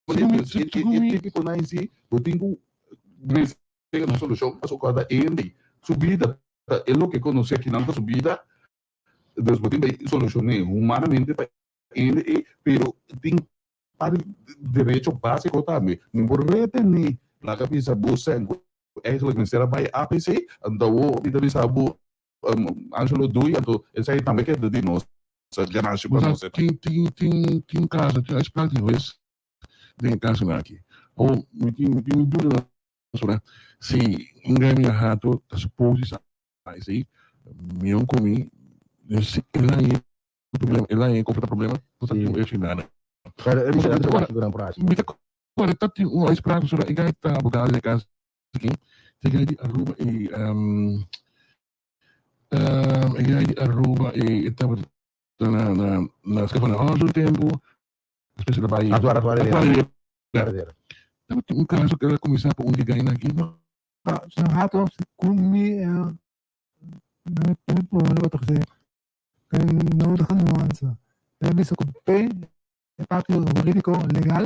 típico na isi eu tenho uma solução para cada ele subida é lo que conhece aqui na subida depois tem solucionar humanamente para ele pero tem para direito básico também não por retener na cabeça você é isso que será vai APC então o vida bisa bu Angelo Dui então esse aí também que é de nós Tem casa, tem as práticas de casa aqui. Ou me dúvida sobre se ninguém me arratou, tá suposto isso aí, me um comi, ela é confronta problema, portanto eu finana. Cara, ele já trabalha durante o prazo. Me agora tá tem uma prática sobre igual tá abogado de casa aqui, tem que Aruba e Aruba e estava na escala do tempo, espécie de Bahia. Um caso que ela começar por onde ganha aqui. Zijn rato kumi na tempo no terceiro. Não da nuance. Ele disse que P é parte jurídico legal,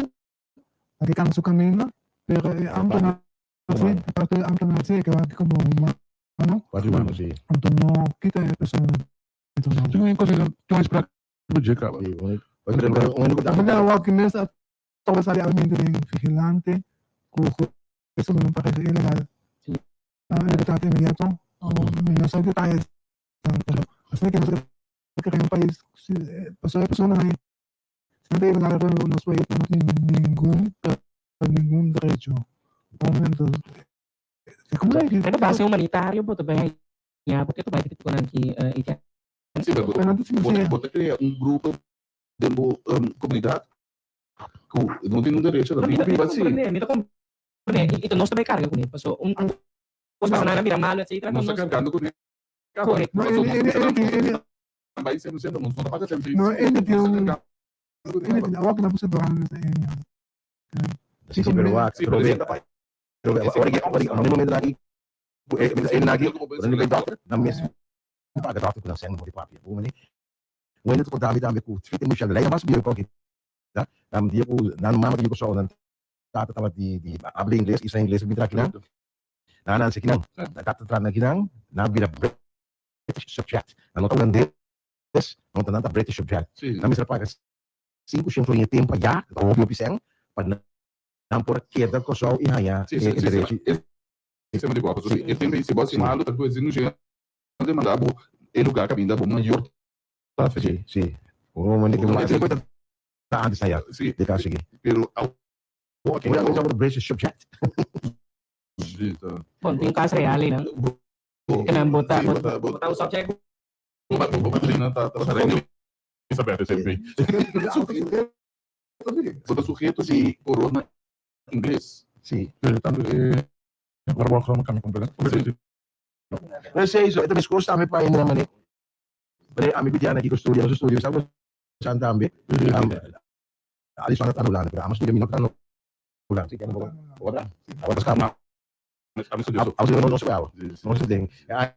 aqui can su caminho, pero é amplo na parte amplo na que vai como humano. Patrimônio, sim. Então não quita a pessoa. Tem uma coisa que mais para o dia acaba. O que mesmo talvez seria realmente vigilante, com isso não parece ilegal. Ele está imediato, não sabe detalhes. Assim que você quer um país, pessoa não tem ilegal no nosso país, não tem nenhum direito. Ada base humanitário, pô, também. Porque tu vai ter que ter aqui sim, você cria grupo de comunidade que não tem um direito a viver assim. Então nós também carregamos com ele. Passou coisa na vida mal, etc. Nós estamos carregando com ele. Correto. Vai sendo não está pagando sempre. Não, ele tem algo que não precisa doar nessa Sim, pero agora no momento lagi ele lagi na mesma paga doctor na sendo de papel. When it dami ko fit mo siya laya mas biyo ko kita. Dia ko nan mama dia ko so nan tata tawat di habla inglés isa inglés bitra kinang. Nanan si kinang. Tata na kinang na bira British subject. Ano tawag nande? Yes, ang tananta British subject. Na misra pa 5 siempre yung tempo ya, o yung pisang, pag nampura queda ko so ihaya. Sim, esse é igual. Ele tem esse bote malo, tá coisa no jeito. Onde mandar o lugar caminho da maior. Tá Sim, sim. O momento que mais coisa tá antes aí. Sim. De cá seguir. Pero okay, eu vou British subject. Bom, tem caso real aí, né? Kailangan botar o subject. Tá aberto sempre. Bota sujeito de corona inglês. Sim. Agora vou falar kami completo. Mas é isso, ito discurso também para ainda mané. Pre ami bidiana aqui com studio sabe santa ambe. Ali só tá rolando, mas studio minok tá no rolando. Sim, agora. Agora kama. Ami studio. Ao não se vai. Não se tem. Aí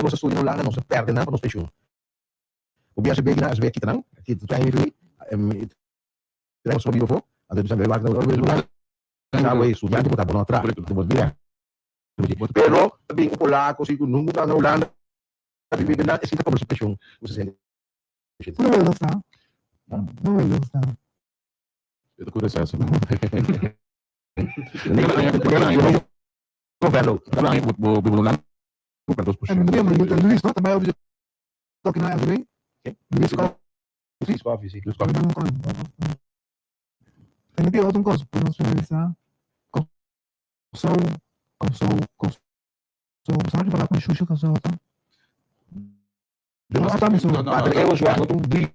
nosso studio rolando, não se perde nada no station. O biasa begi na asbek kita nang, kita try ini, kita so biofo, ada bisa berbagi dengan Sabe, estudiante botar bono atrás, tu pode virar. Pero, também o polaco, se não botar na Holanda, tapi bigyan natin sila conversation. Não vai gostar. Não vai gostar. Ito ko recesso. Governo, kailangan yung bibulunan. Luis, não? Também é o que não é também? Luis Coffee, sim. Tem que outra coisa, para nós finalizar. Só de falar com o Xuxa, só tá? Não está me suando. Eu já vou um bicho.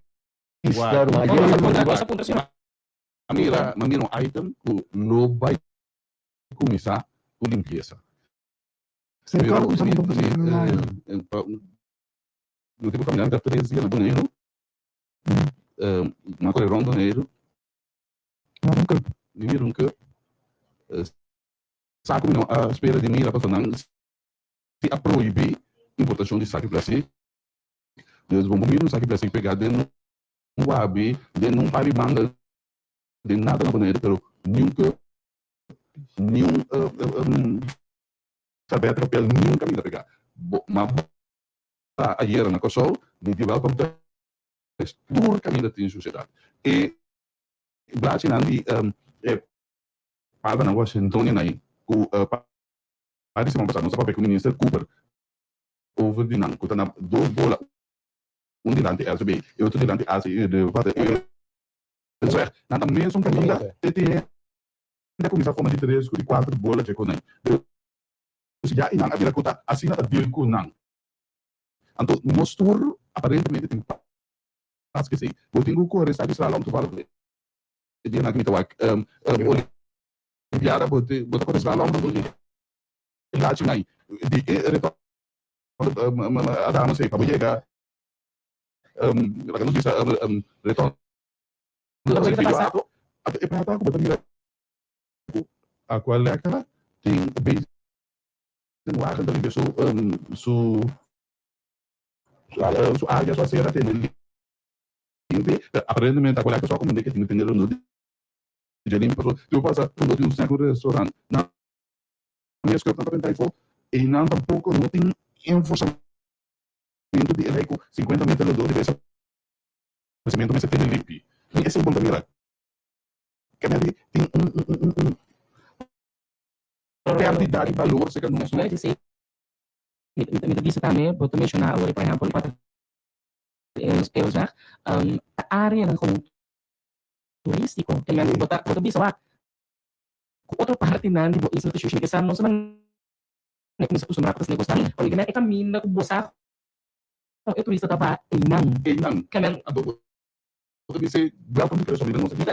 Mamira um item que não vai começar com limpeza. Sim, claro, isso é muito no tempo caminhando da 13 dias no banheiro, uma coisa ronda no banheiro, nunca, saco a espera de mim, a pessoa não se a proibir importação de saco plástico, eles vão comer um saco plástico pegar dentro um wabi, dentro um parimanga, de nada na banheira, pero nunca, saber atropel nunca me pegar. Mas ayer na Kosovo, de development tour caminho da sociedade. E Blasi nandi paga na Washington aí, o para semana passada, nosso papel com o ministro Cooper over de não, que na dois bola, delante RCB e outro delante ACI de bater. Nada mesmo caminho da TTE da comissão forma de 3 e 4 bolas de economia. Já inang a kota asina a deal ko nang. Anto mostur aparentemente tem pas que sei. Eu tenho que restar de sala onde falo. Dia na que wak Oliviara bote ko sala onde lá tinha aí. De retorno ada não sei para chegar la não bisa retorno. E para tá com bateria. A qual é aquela tem base no ar da pessoa sua área sua será tem aparentemente agora que só como que tem entender no de limpa tu passa quando tem um centro restaurante na minha escola aparentemente foi e não tampouco não tem enforcamento de eleico 50 metros do de crescimento mas tem limpo e esse é o bom da mira que tem realidade e valor se que não é dizer me disse também vou mencionar por exemplo eu já a área não como turístico tem que botar bisa lá outra parte nanti bo isso tu que não são nem bisa tu semua negócio tadi kalau gini kita minda ku bosak itu turista tapa inang kalian aduh tu bisa berapa mikro sobre não sei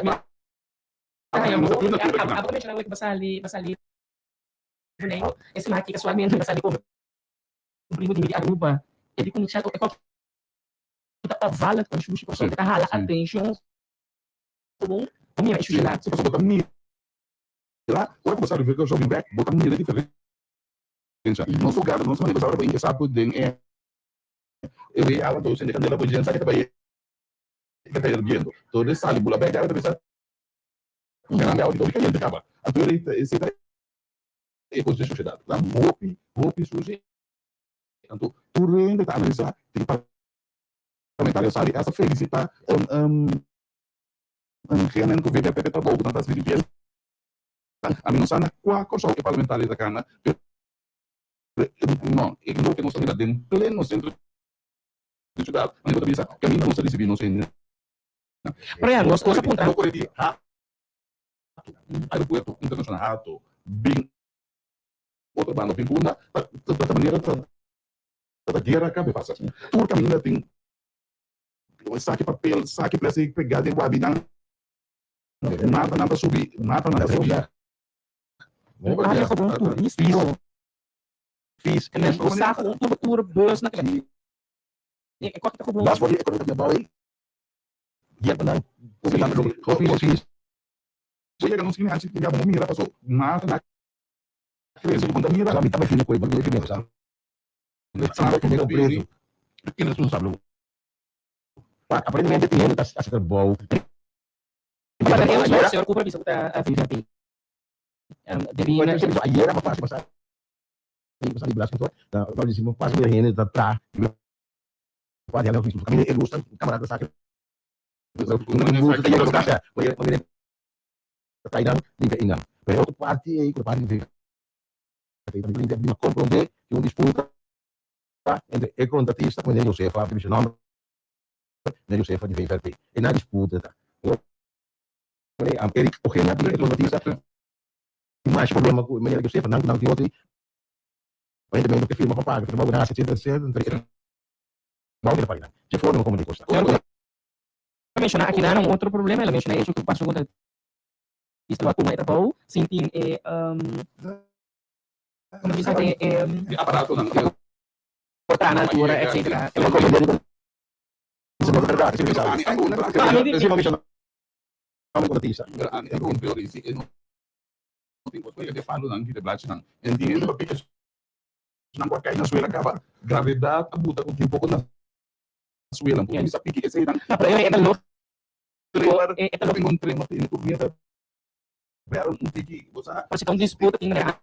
yang aku mention lagi basali esse maqui casualmente basali como primo de Aruba ele com chat kita vala com sushi por kita hala attention como minha issue lá se passou botar mira lá ou começar a ver que eu jogo back botar mira diferente não sou gado não sou negócio para ingressar por dentro eu vi ela do centro de candela por gente sabe que que está hirviendo. Todo el sal y bula bella, otra vez grande auditorio que acaba. A tu direita, esse daí é coisa de sociedade. Lá, roupa suja. Então, tudo ainda está analisado. Tem parlamentares, sabe? Essa felicita realmente o VDP está bom, tantas vezes. A minha sana, qual a que parlamentares da cana? Não, ele não tem noção de dentro, pleno centro de cidade. Mas eu também que a minha não se recebe, não sei. Para nós, nós apontamos. Aeroporto internacional, bem, outra banda, bem, da maneira da guerra acaba passa. Tudo caminho tem saque papel, saque para ser pegado em Guabinan. Nada subir, nada subir. Área gewoon toeristen. Vies. En dan zagen we een toerbeurs naar de. Ik had het gewoon. Dat wordt je economie bouwen. Je hebt dan vies. Você não se acha que a mira passou nada na crise quando a mira a mitad de coisa que eu sabe. Sabe que eu preso. Que responsável. Aparentemente tem a ser bom. Mas o senhor Cooper bisa kita VIP. Jadi ayer apa pas pasar di belas itu kalau di sini pas dia ini tetap apa dia lagi kami ini urusan kamarada sakit Thailand liga ingan pero outro parte aí que parte de liga de compreender que disputa entre o contratista com o Josefa divisional o Josefa de VFP e na disputa a Eric Ogena de contratista mais problema com o Josefa não tem outro ainda bem que firma para pagar firma na 700 entre não que pagar se for não como de custa mencionar aqui não outro problema ela mencionou isso que passou com isto aqui não é bom sentir como diz até aparato não botar na natura etc é uma coisa isso é verdade se sabe se uma mencionar uma contratista é um priority e não tem coisa que falo não que de blach não entende porque não vai cair na suela acaba gravidade abuta com tempo na suela porque isso pique que sai não para eu é louco eu encontrei uma turminha para um pique você pode ter disputa em real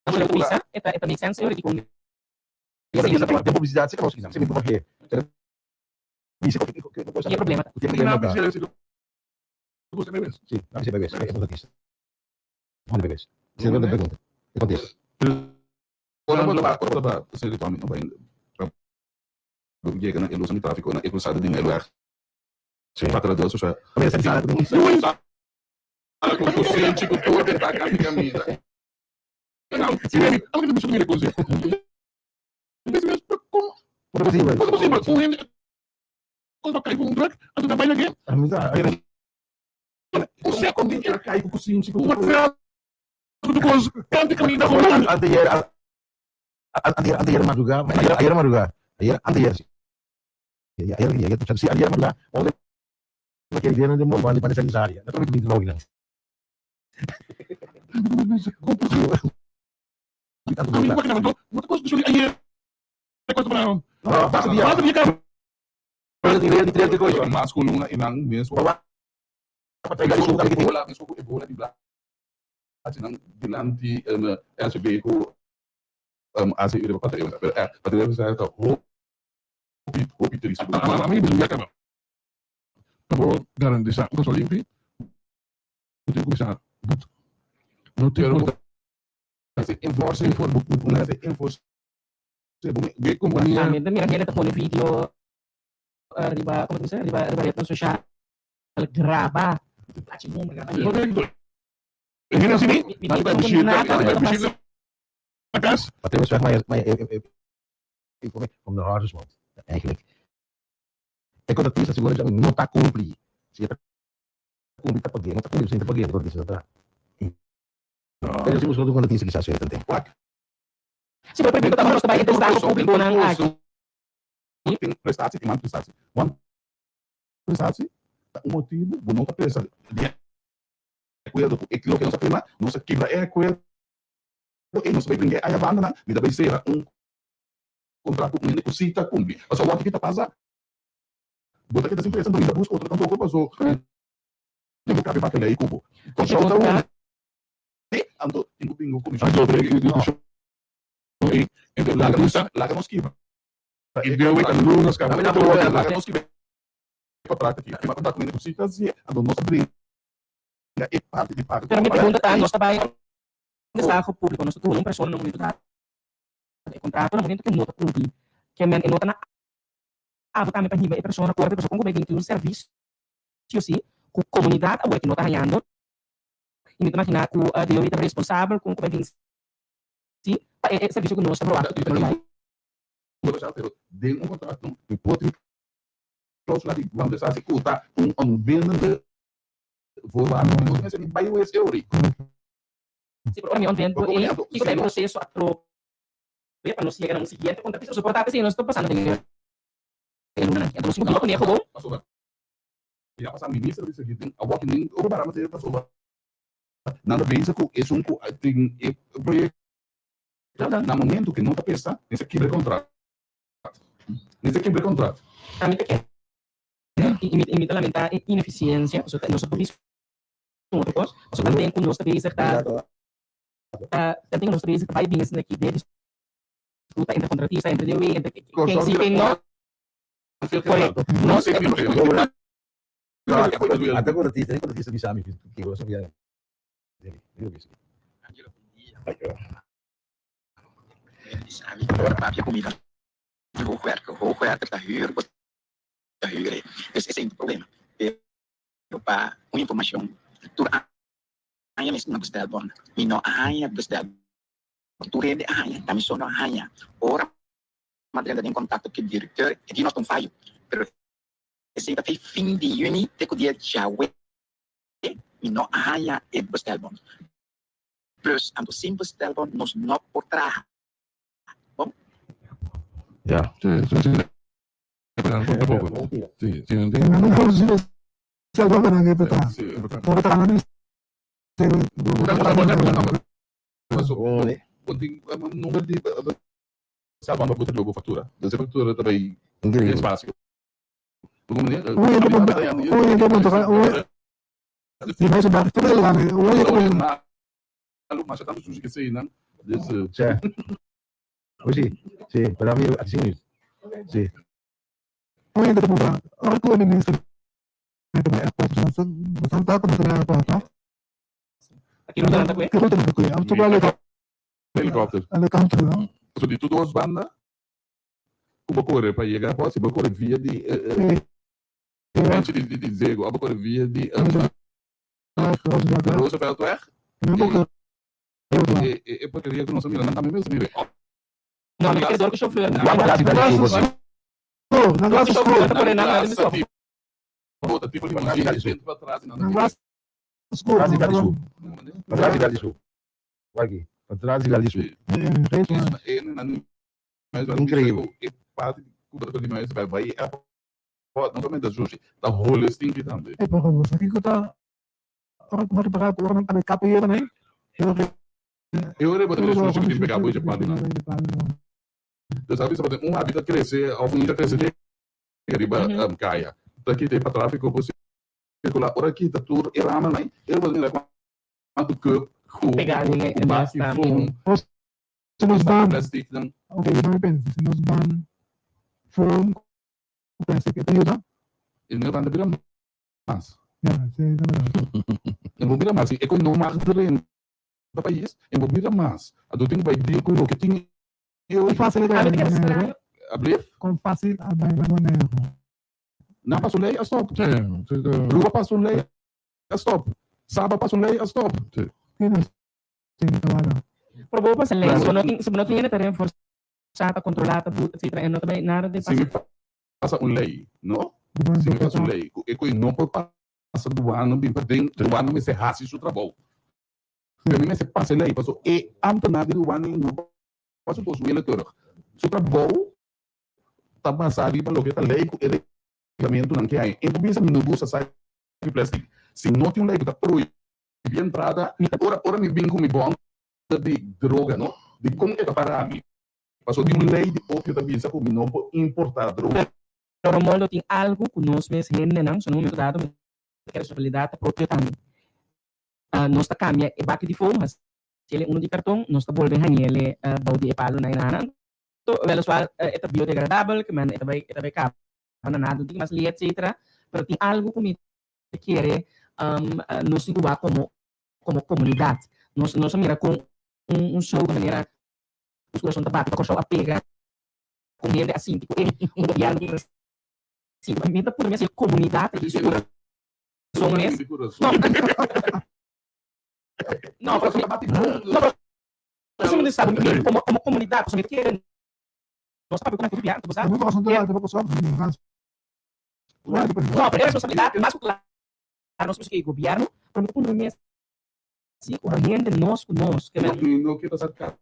a polícia é make sense eu digo tem publicidade você consegue você me porque isso que problema você me vê sim não se vai ver é contratista onde vai ver segunda pergunta que acontece Ora se ritorni no bem chega na ilusão de tráfico na cruzada de LR sim para Deus já a sensação com o ciente com todo da caminhada não se vê algo que me chama de coisa como possível com ele quando cai com um truck a tu vai aqui a mim você quando ele cai com o ciente com tudo coisa tanto caminho da rua ayer madrugada ayer si ayer madrugada oleh que viene de Mobile para esa área no tengo que lograr mas coluna e não mesmo bola de blá não dilante SB com assim ele vai fazer certo hopi triste a mim me acaba vou garantir que sou limpo eu tenho que começar não tenho que enforce ver como a minha tá com vídeo riba como diz riba rede social gravar Ini sini, kita beschildern. Wat is zeg maar, om de hardest want eigenlijk. Ik kon dat niet zeggen dat não está cumprir. Se está cumprir, tá pagando, não está cumprir, tá pagando, por isso tá. Pero se buscou quando disse que já certo tem. Se vai perguntar para nós também testar o público na aqui. Tem prestatie, tem mais prestatie. One prestatie, motivo, não tá pensando. Acordo com aquilo que nós aprendemos, nossa quebra é acordo e nós vai brincar aí a banda, me dá bem ser contrato com ele, cita cumprir. Mas só o que está passando, Bota que essa empresa não ainda busca outra tampouco passou. Tem que caber para aquele aí cubo. Consulta ando pingo comissão de outra e então larga mosquiva. E deu aí alunos que larga mosquiva. Contrato aqui. Mas contrato com necessitas e a nossa briga é parte de parte. Pero mi pregunta está, nós trabalhamos no Estado público, nós temos uma pessoa no momento da contrato, no momento que nota público, que men nota na também para riba e pessoa com como vai vir um serviço, sim, com comunidade, agora que não está ganhando, e me imaginar que a Deus é responsável com vai vir sim, é serviço que nós estamos aprovado. Pero de um contrato, e pode cláusula de vamos deixar se custa bem de vou lá no mas ele vai o euri. Sim, por mim ontem e que tem processo atro para nós chegar no seguinte contrato, suportar assim, nós estamos passando terus yung niya ko ya passar ministro disso aqui tem a walk nem o para mas passou nada vez com isso tem projeto no momento que não está pensando nesse quebra contrato kami que imita lamentar ineficiência so nós serviço outros so também com nós também certa também nós também vai bem esse daqui deles luta entre contratista entre eu e entre quem se quem não correto não sei como até quando tem bisa mi que eu sabia sabe agora papia comida vou cuerpo está huur esse é o problema eu para uma informação tu hanya mesmo bestel bon e não hanya bestel tu rede hanya também só não hanya ora Madrid tem contato com o diretor e nós não falho pero esse até fim de junho tem que dia já e não hanya e bestel bon plus ando sim bestel bon nós não por trás bom ya número de salvando a puta de fatura essa fatura também tem espaço mas estamos que sei não sí, para mí así sí. Oye, te pregunto, ahora tú eres ministro aqui não dá nada helicóptero so di tudo os banda como corre para chegar pode ser corre via de antes de Zego a corre via de Roosevelt weg e poderia que nós mirando também mesmo nível não é que o chofer não gosto de chofer tá por nada bota tipo de magia dentro para trás não gosto escuro Atrás de sul. Aqui, atrás de sul. Incrível. E parte do que mais vai não somente da sushi, da holistic também. É para você que tá agora para não tá capa aí também. Eu lembro da sushi que tem que pegar hoje para não. Você sabe se um hábito crescer, algum dia crescer de riba caia. Daqui tem para tráfego você circular por aqui tá tudo e rama lá. Eu vou dizer quanto que pegar ninguém basta se nos ban plastic não. Ok, não pensa, se nos ban foam pensa que tem ajuda. E não vai virar mais. Sim, não vou virar mais. É que não mais do país, eu vou virar mais. A do tempo vai dir com o que tinha eu fácil abrir com fácil a vai maneiro. Não passou lei a stop. Rua passou lei a stop. Saba passou lei a stop. Sim, claro. Probou passar lei, se não tinha tarefa forçada controlada, etc. Não também nada de passar. Se passa uma lei, não? Se passa uma lei, e que não pode passar do ano, bem para dentro do ano, mas se raça isso trabalho. Para mim, se passa lei, passou e antes nada do ano não passou por eleitor. Se trabalho tá passado para o que tá lei regulamento não quer. Então pensa no bolsa sai de plástico. Se não tem lei que tá proibido entrada, ora me vem com me bom de droga, não? De como é que para mim? Passou de uma lei de ópio também, sabe como não pode importar droga Romualdo tem algo que nós mesmos rendemos, no momento dado, que a responsabilidade própria também. Nós está caminhando e baque de fogo, mas se ele de cartão, nós está voltando a ele balde e palo na inana. Então, velas fala é biodegradável, que man é também capa, nada de mas li etc. Pero tem algo que me quer nos igual como comunidade. Nós mira com show de maneira os corações da bate, com show a pega com ele assim, tipo um governo sim, a por mim assim comunidade isso são mesmo. Não, você me sabe como comunidade, você me quer nós sabemos como é que o piano, sabe? Não, pero é responsabilidade, mas claro, nós temos que o governo, para por mim assim, o ambiente nós, que no quiero ser clásico,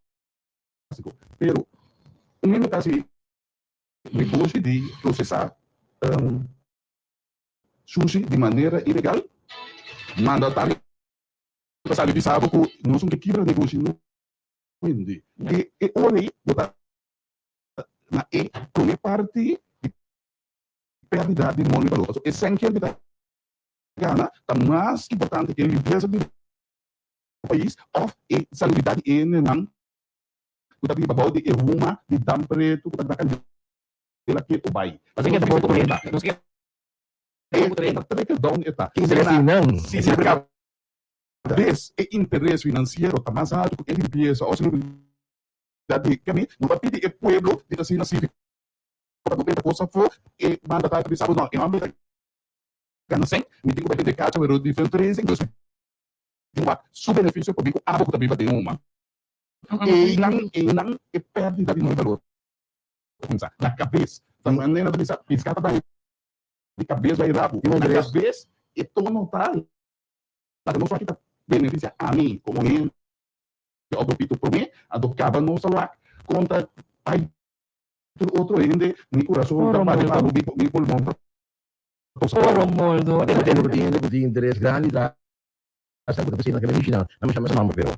pero un minuto así me puse de processar sushi de maneira ilegal, mandatário, sabe, bisabo que nós somos quebra negócio no vende. E olhei, botar na como parte de perda de mão de valor. É sem que ele gana, tá mais importante que a limpeza do país ou a salubridade e não kuta bi babaw di iruma di dampre tu kuta dakan ela que tu vai mas é que tu vai não sei é que down eta se cada vez é interesse financeiro tá mais alto que limpeza ou salubridade que mim não vai pedir é pueblo de assim cívico para tu ter coisa for e manda tá de sábado não é uma gana sem me digo vai ter caixa pero diferente então su benefício público a pouco também vai ter uma e não é perda de valor na cabeça da maneira de piscar também de cabeça e rabo na cabeça e todo total para não só que beneficia a mim como ele eu opito por mim adocava no celular conta aí outro ainda me coração da parte para o pulmão Romualdo tem de interesse grande da essa coisa que me ensina não me chama essa mama pero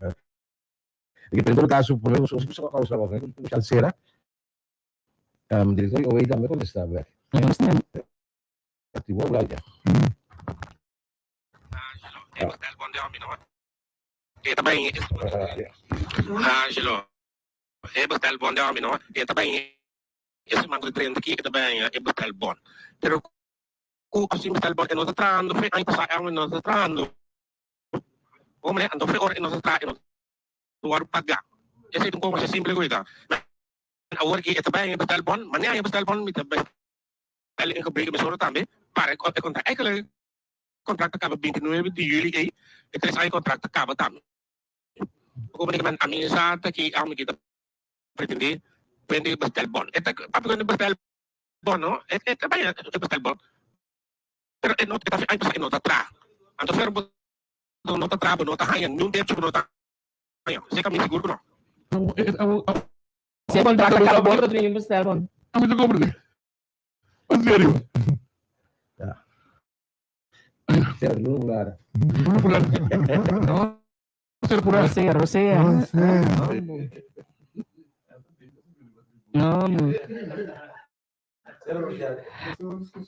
que em todo caso por menos os só causa logo né terceira diretor ou ainda me contestava ativo lá já e também Angelo é bastal bom de homem não e também esse mango de trem aqui que também é bastal bom pero o assim bastal bom que nós tratando foi aí passar é nós tratando o mulher andou foi hora nós tratando luar pagar esse é um pouco mais simples coisa agora que também é bastal bom mas nem é bastal bom me também ele é que briga mesmo também para contrato é que contrato acaba 29 de julho aí e três aí contrato acaba também como que man a mim sa que a mim kita pretende vender bastal bom eta papo quando bastal bom não é também é bastal bom pero não está aí passa não está atrás então ferro não está atrás não está aí não tem tipo não está aí você caminha seguro não se contrato acaba bom tu tem bastal bom a mim não comprei mas sério ser no lugar Rosé. Não.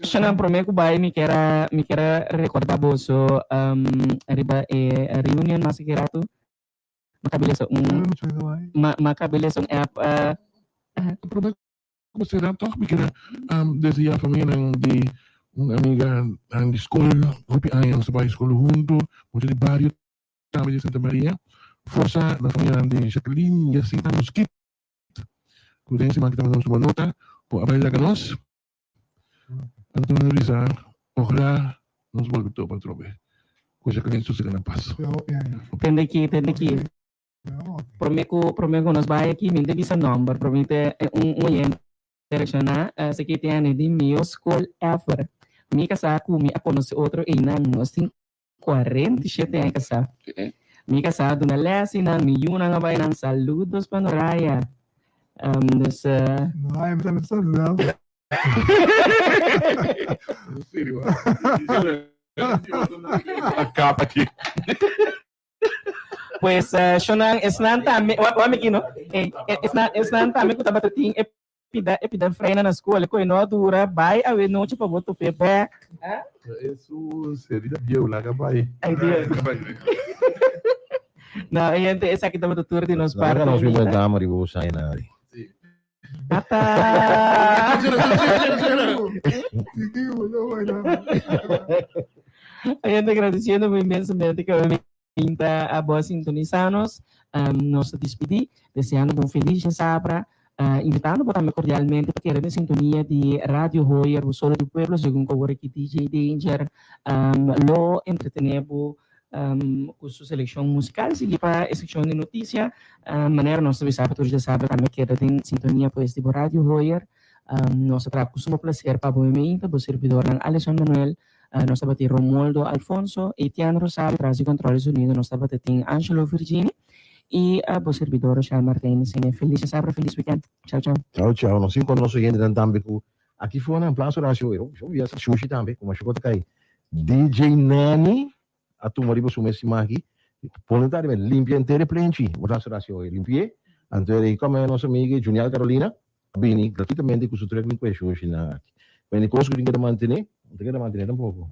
Xanam prometo vai me quer recordar boso riba reunion masih kira tu makabilis app prometo você não toca me quer desde a família de uma amiga de escola grupo aí nós vai escola junto muito de barrio de Santa Maria, força na família de Jacqueline e assim estamos aqui. Cuidem se que estamos uma nota, o abraço a nós. Antônio Rizar, ojalá nos volve todo para trobe. Com Jacqueline sucede na paz. Tende aqui. Prometo nos vai aqui, me dê esse número, promete direcionar, se que tem de meu school ever. Me casar com me a conhecer outro e não nós tem 47 anos casado. Mi casado na lesi na mi yuna nga bay ng saludos panoraya. Ay, me saludos. Sério. Acaba aqui. Pues, Shonang, esnan tami, wami kino? Esnan tami ko tabating pida freina na escola, que não dura, vai a ver noite para botar o pé back. Isso seria eu lá, cabai. Ai, Deus. Não, gente, essa aqui também doutora de nós Para para. nós vimos a câmara e vou sair na área. A gente agradecendo imensamente que vinda a boa sintonizarnos, nos despedir, desejando um feliz sábado, invitando também cordialmente para que a sintonia de Radio Hoyer, o Solo do Pueblo, segundo o que DJ Danger, lo entretenemos com sua seleção musical, seguir para a secção de notícia, maneira nós sábado, hoje sábado, também queda em sintonia com este Radio Hoyer, nós trazemos um prazer para o movimento, o servidor Alexandre Manuel, nós estamos aqui Romualdo Alfonso, Etienne Rosario, traz de Controles Unidos, nós estamos aqui Angelo Virginia e o servidor Charles Martins. Feliz sábado, feliz weekend. Tchau, tchau. Tchau, tchau. Nós encontramos nosso gente também aqui fora na Praça Horácio. Eu vi essa sushi também, como a chegou a cair. DJ Nani, a turma de você mesmo aqui, voluntário, limpia inteira plente. O Praça Horácio, limpia. Então, como é nossa amiga Junior Carolina, bem, gratuitamente com o seu treino com a sushi na aqui. Bem, coisa que tem que manter um pouco.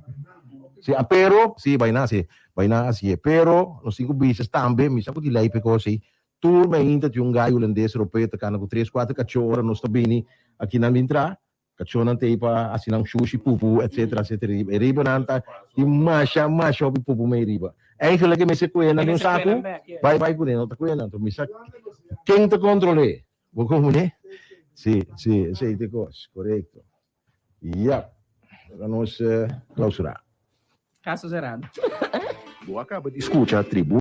Sí, pero, sí, vaina así, pero, los 5 bichos também, me saco de lei, porque assim, turma ainda de gajo holandês europeu, tá com 3, 4 cachorros, nós também aqui na mintra, cachorro não tem para assinar sushi, pupu, etc, etc. E riba não tá, e macha, o pupu me riba. Eigenlijk, me se cuena no saco, vai com ele, não tá cuena, então me saco. Quem te controle? Vou como, né? Sim, te coisa, correto. Yeah. Vamos clausurar. Caso zerado. Boa acaba de escutar a tribo.